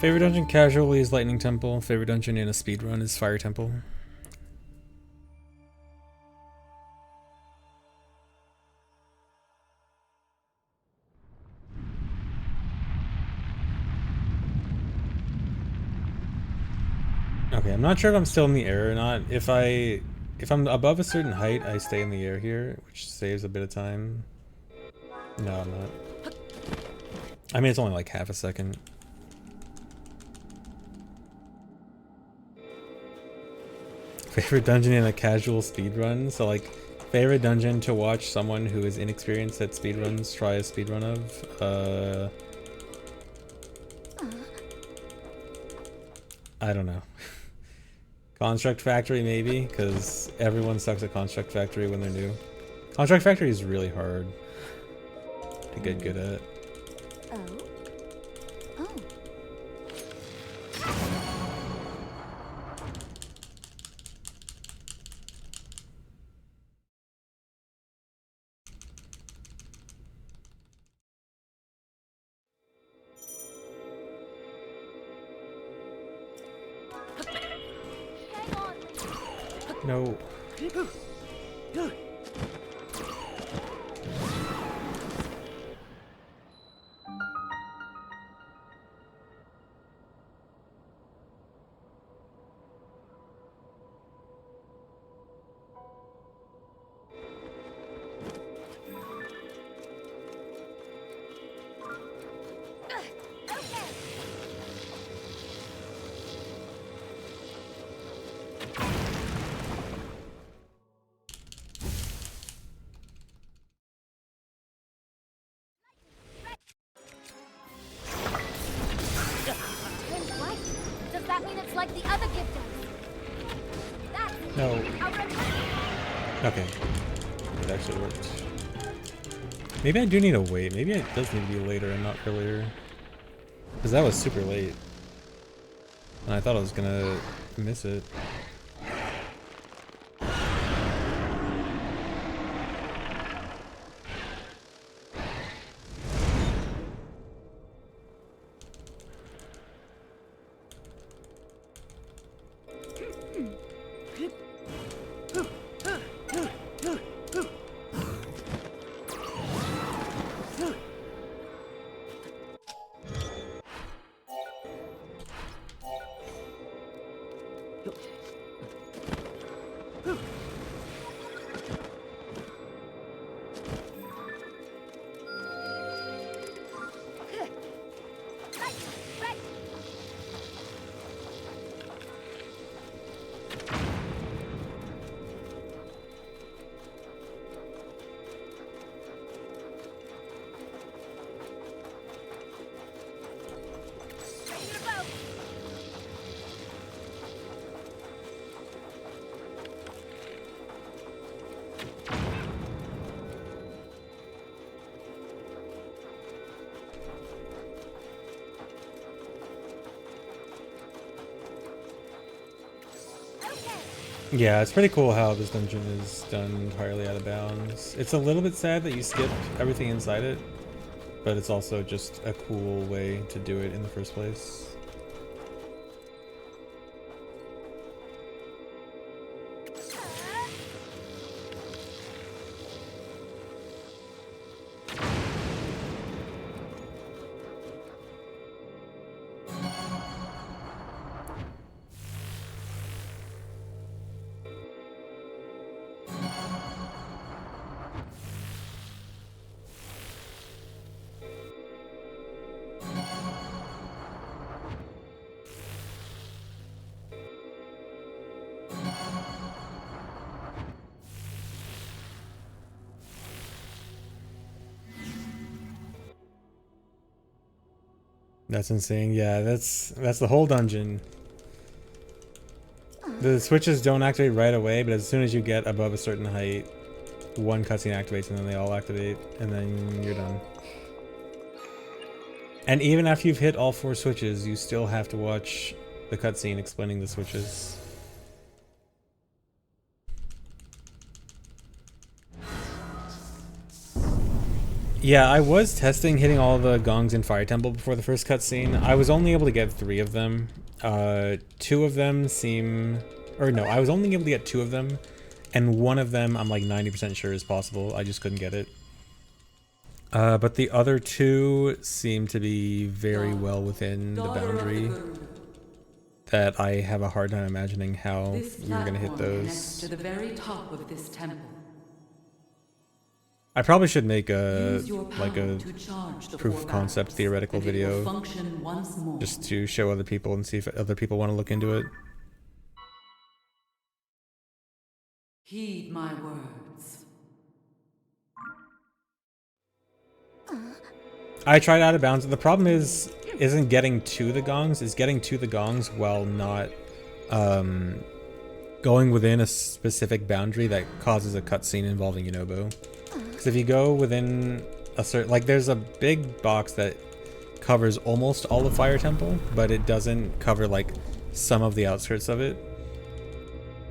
Favorite dungeon casually is Lightning Temple. Favorite dungeon in a speedrun is Fire Temple. Okay, I'm not sure if I'm still in the air or not. If I'm above a certain height, I stay in the air here, which saves a bit of time. No, I'm not. I mean, it's only like half a second. Favorite dungeon in a casual speedrun? So like, favorite dungeon to watch someone who is inexperienced at speedruns try a speedrun of? I don't know. Construct Factory maybe, because everyone sucks at Construct Factory when they're new. Construct Factory is really hard to get good at. Oh. Oh. Hang on, Lee. No. Turns white. Does that mean it's like the other gift does? That's No. our remember. Okay. It actually worked. Maybe I do need to wait. Maybe it does need to be later and not earlier. Because that was super late. And I thought I was gonna miss it. Yeah, it's pretty cool how this dungeon is done entirely out of bounds. It's a little bit sad that you skip everything inside it, but it's also just a cool way to do it in the first place. That's insane. Yeah, that's the whole dungeon. The switches don't activate right away, but as soon as you get above a certain height, one cutscene activates and then they all activate, and then you're done. And even after you've hit all 4 switches, you still have to watch the cutscene explaining the switches. Yeah, I was testing hitting all the gongs in Fire Temple before the first cutscene. I was only able to get 3 of them. 2 of them seem... Or no, I was only able to get 2 of them. And 1 of them I'm like 90% sure is possible. I just couldn't get it. But the other 2 seem to be very well within the boundary. That I have a hard time imagining how we were going to hit those. To the very top of this temple. I probably should make a Use your like power a to charge the proof four of concept barrels, theoretical and it will video function once more. just to show other people and see if other people want to look into it. Heed my words. I tried out of bounds. The problem isn't getting to the gongs, it's getting to the gongs while not going within a specific boundary that causes a cutscene involving Yunobo. Because if you go within a certain, like there's a big box that covers almost all of Fire Temple, but it doesn't cover like some of the outskirts of it.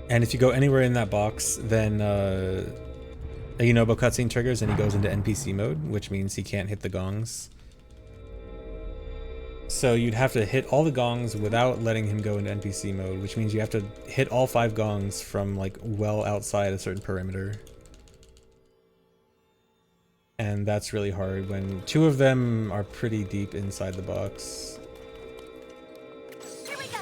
And if you go anywhere in that box, then a Yunobo cutscene triggers and he goes into NPC mode, which means he can't hit the gongs. So you'd have to hit all the gongs without letting him go into NPC mode, which means you have to hit all 5 gongs from like well outside a certain perimeter. And that's really hard when 2 of them are pretty deep inside the box. Here we go.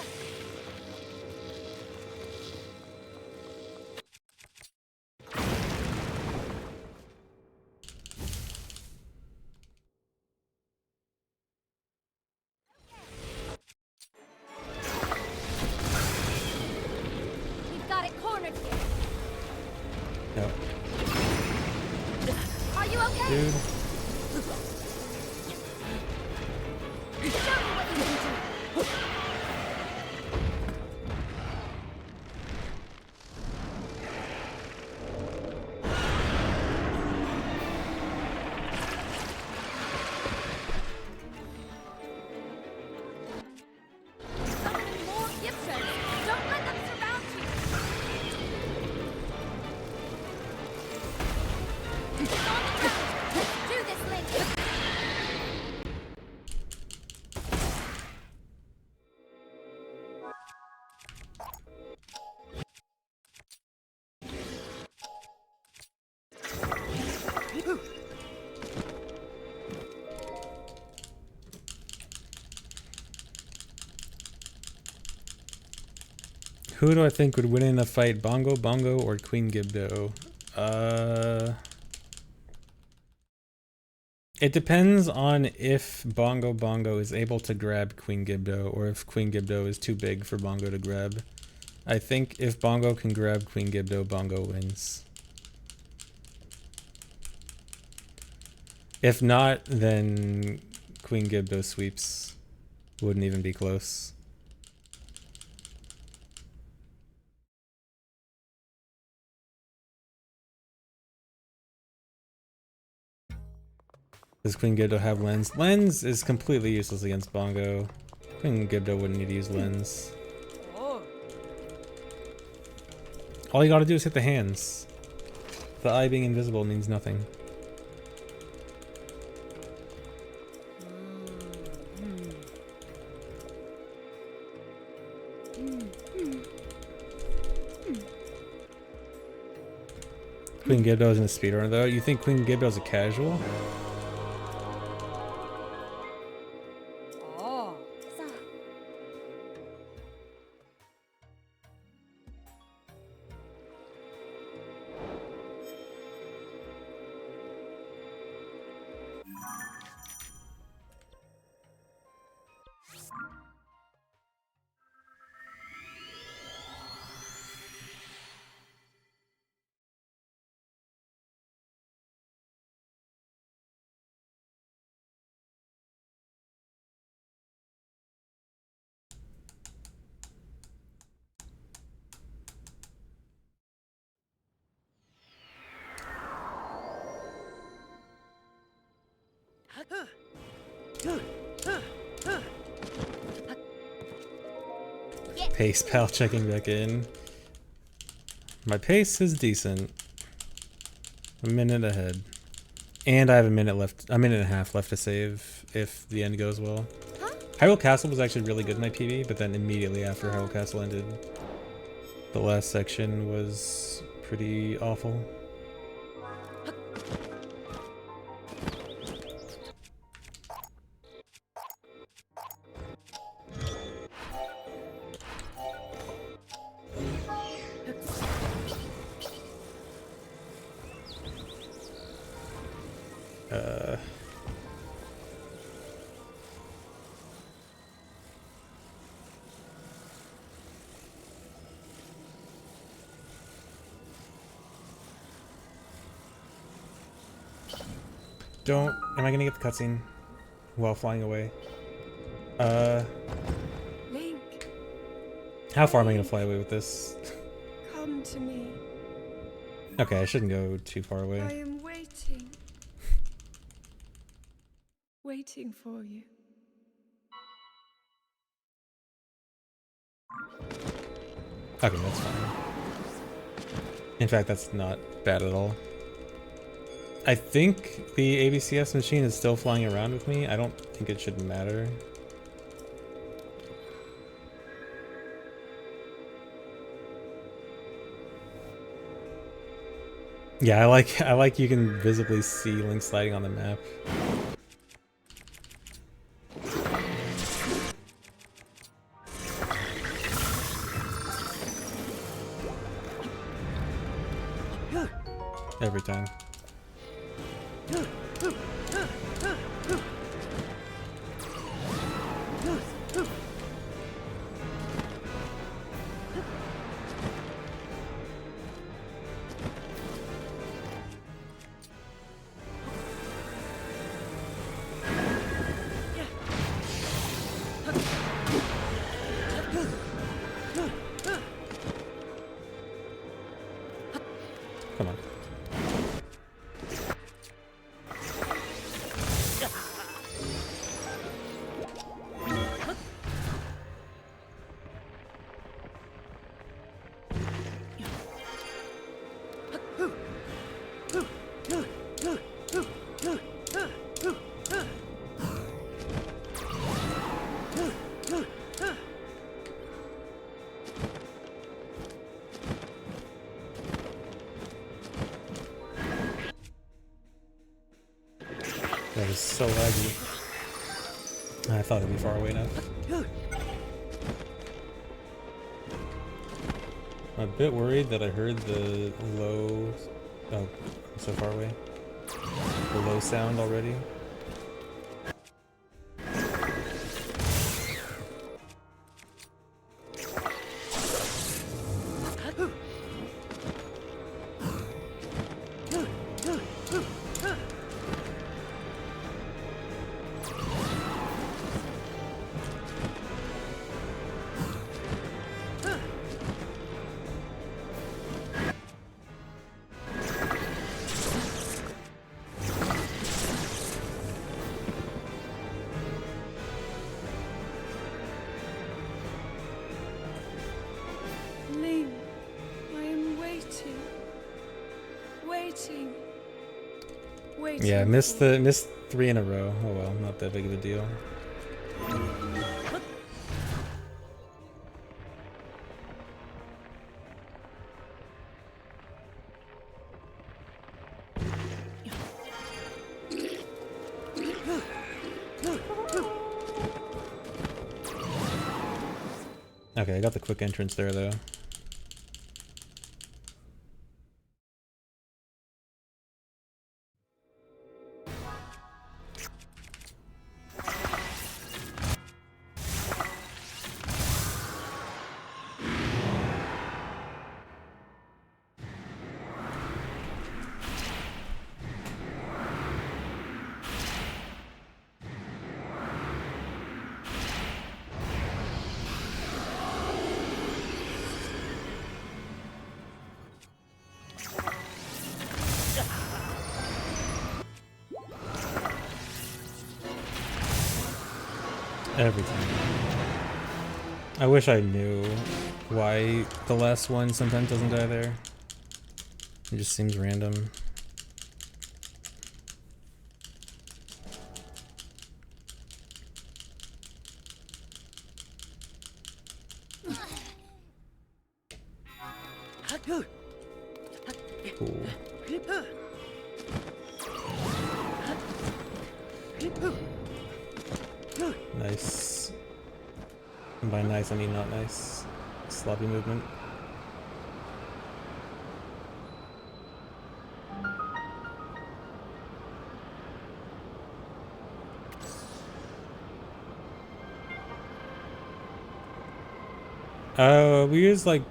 We've got it cornered here. No. Are you okay? Dude. Show me what you can do. So many more gibsons. Don't let them surround you. It's on the ground. Let's do this, Link. Who do I think would win in a fight, Bongo Bongo or Queen Gibdo? It depends on if Bongo Bongo is able to grab Queen Gibdo or if Queen Gibdo is too big for Bongo to grab. I think if Bongo can grab Queen Gibdo, Bongo wins. If not, then Queen Gibdo sweeps. Wouldn't even be close. Does Queen Gibdo have Lens? Lens is completely useless against Bongo. Queen Gibdo wouldn't need to use Lens. All you gotta do is hit the hands. The eye being invisible means nothing. Queen Gibdo's in a speedrun though. You think Queen Gibdo's a casual? Pace pal checking back in. My pace is decent. A minute ahead. And I have a minute left, a minute and a half left to save if the end goes well. Huh? Hyrule Castle was actually really good in my PB, but then immediately after Hyrule Castle ended, the last section was pretty awful. Don't. Am I gonna get the cutscene while flying away? Link, How far am I gonna fly away with this? come to me. Okay, I shouldn't go too far I away. am waiting. Waiting for you. Okay, that's fine. In fact, that's not bad at all. I think the ABCS machine is still flying around with me. I don't think it should matter. Yeah, I like you can visibly see Link sliding on the map. Every time. Come on. That was so laggy. I thought it'd be far away enough. I'm a bit worried that I heard the low... Oh, I'm so far away. The low sound already. Link, I am waiting. Waiting. Waiting. Yeah, missed for missed 3 in a row. Oh well, not that big of a deal. Okay, I got the quick entrance there though. Every time. I wish I knew why the last one sometimes doesn't die there. It just seems random. Cool. Nice. And by nice, I mean not nice. Sloppy movement. We use like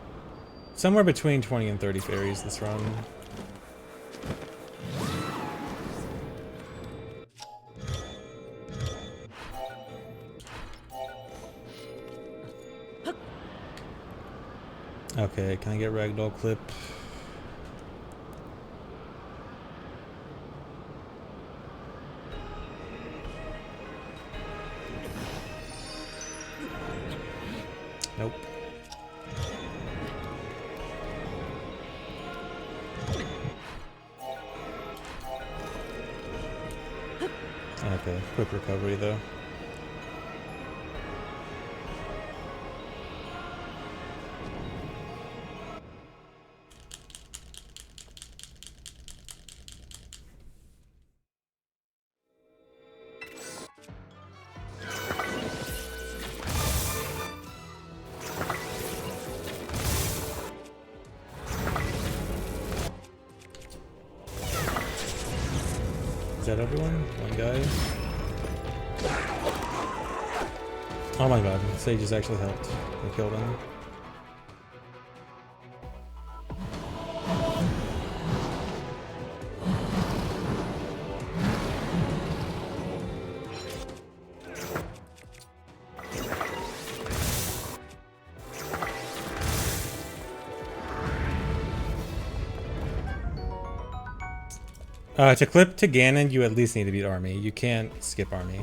somewhere between 20 and 30 fairies this run. Okay, can I get ragdoll clip? Nope. Okay, quick recovery though. Is that everyone? One guy? Oh my god, Sages actually helped. They killed him. To clip to Ganon, you at least need to beat Army. You can't skip Army.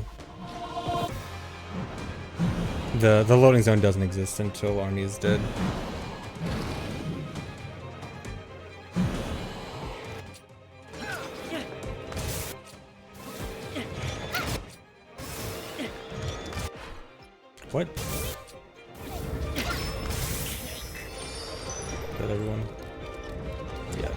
The loading zone doesn't exist until Army is dead. What? Is that everyone? Yeah.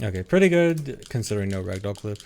Okay, pretty good considering no ragdoll clip.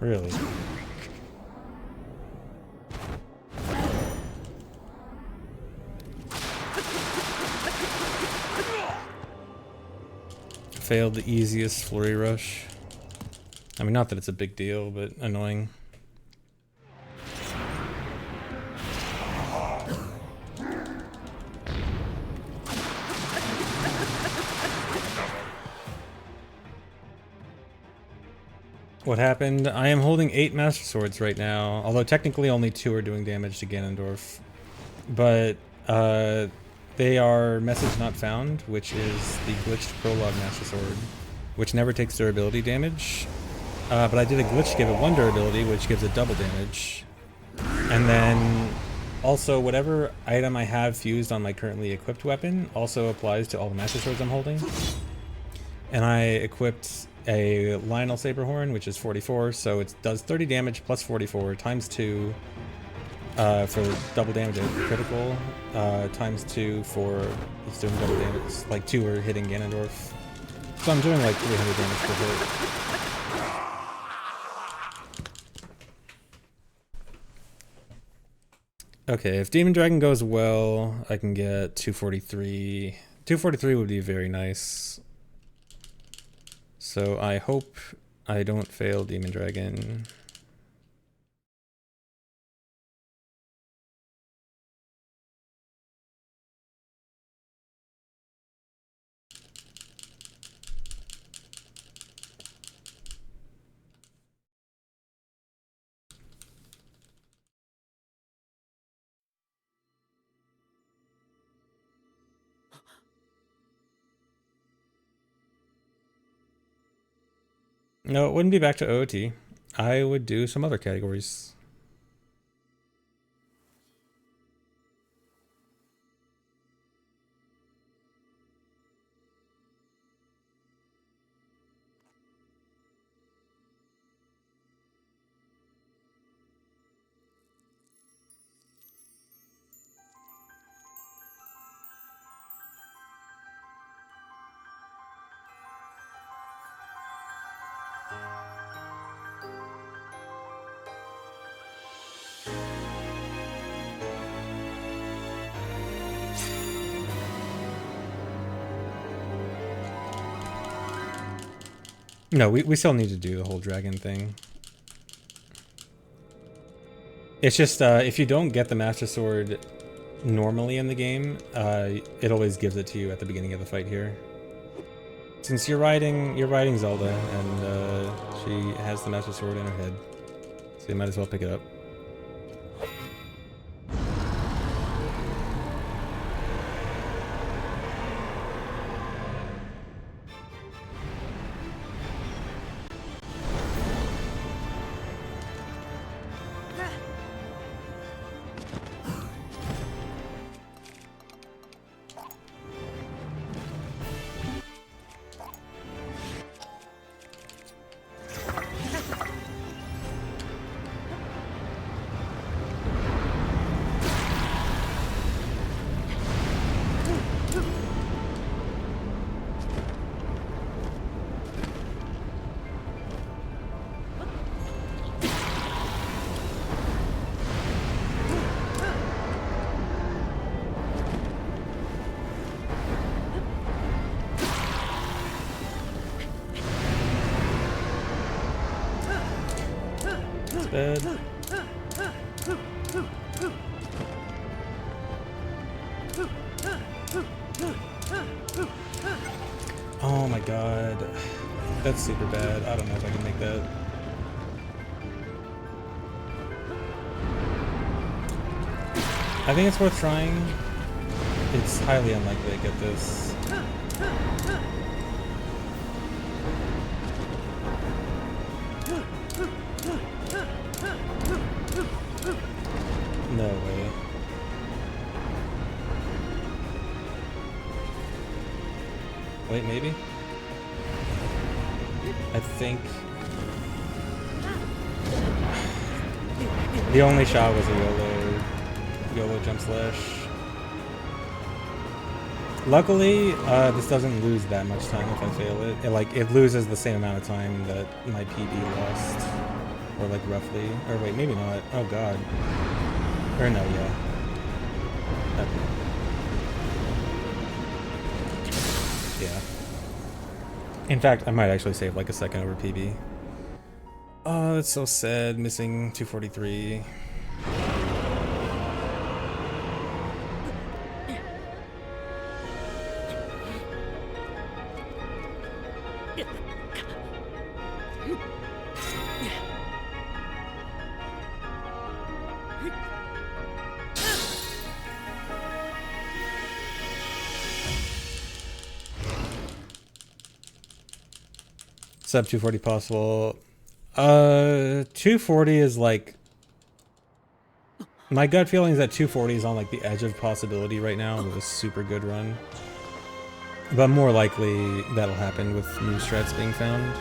Really? Failed the easiest flurry rush. I mean, not that it's a big deal, but annoying. What happened? I am holding 8 Master Swords right now, although technically only 2 are doing damage to Ganondorf. But they are Message Not Found, which is the glitched Prologue Master Sword, which never takes durability damage. But I did a glitch to give it 1 durability, which gives it double damage. And then also whatever item I have fused on my currently equipped weapon also applies to all the Master Swords I'm holding. And I equipped a Lionel Saberhorn, which is 44, so it does 30 damage plus 44 times 2 for double damage at critical, times 2 for it's doing double damage, like 2 are hitting Ganondorf. So I'm doing like 300 damage per hit. Okay, if Demon Dragon goes well, I can get 243. 243 would be very nice. So I hope I don't fail Demon Dragon. No, it wouldn't be back to OT. I would do some other categories. No, we still need to do the whole dragon thing. It's just, if you don't get the Master Sword normally in the game, it always gives it to you at the beginning of the fight here. Since you're riding Zelda, and she has the Master Sword in her head, so you might as well pick it up. Bad. Oh my god. That's super bad. I don't know if I can make that. I think it's worth trying. It's highly unlikely to get this. No way. Wait, maybe? I think... the only shot was a YOLO jump slash. Luckily, this doesn't lose that much time if I fail it. It loses the same amount of time that my PB lost. Or like roughly. Or wait, maybe not. Oh god. Or no, yeah. Okay. Yeah. In fact, I might actually save like a second over PB. Oh, that's so sad. Missing 243. Sub 240 possible. 240 is like... my gut feeling is that 240 is on like the edge of possibility right now with a super good run. But more likely that'll happen with new strats being found.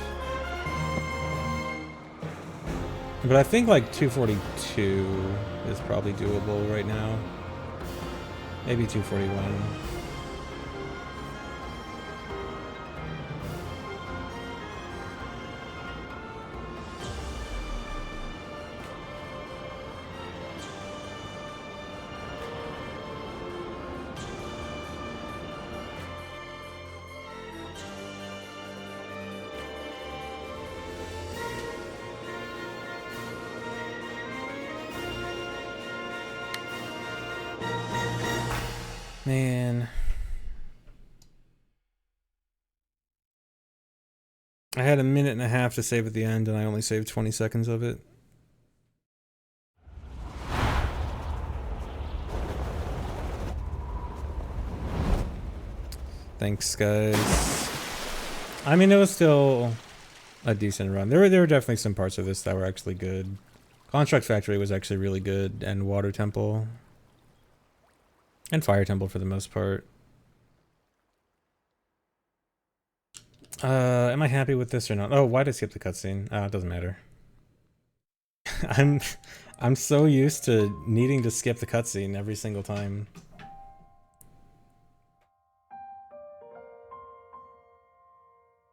But I think like 242 is probably doable right now. Maybe 241. Man. I had a minute and a half to save at the end, and I only saved 20 seconds of it. Thanks, guys. I mean, it was still a decent run. There were definitely some parts of this that were actually good. Construct Factory was actually really good, and Water Temple. And Fire Temple for the most part. Am I happy with this or not? Oh, why did I skip the cutscene? It doesn't matter. I'm so used to needing to skip the cutscene every single time.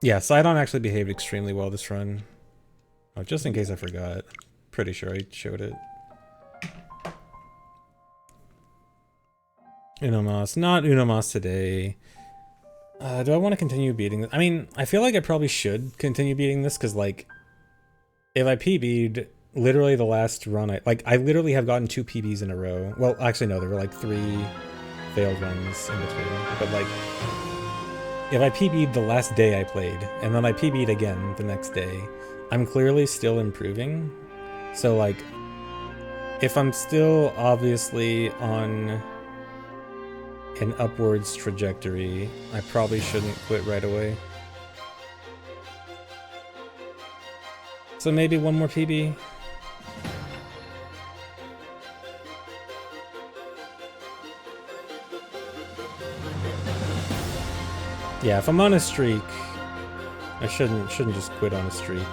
Yeah, Sidon actually behaved extremely well this run. Oh, just in case I forgot. Pretty sure I showed it. Unomas. Not Unomas today. Do I want to continue beating this? I mean, I feel like I probably should continue beating this, because, like, if I PB'd literally the last run, I literally have gotten 2 PBs in a row. Well, actually, no, there were, like, 3 failed runs in between. But, like, if I PB'd the last day I played, and then I PB'd again the next day, I'm clearly still improving. So, like, if I'm still obviously on an upwards trajectory, I probably shouldn't quit right away. So maybe one more PB. Yeah, if I'm on a streak, I shouldn't just quit on a streak.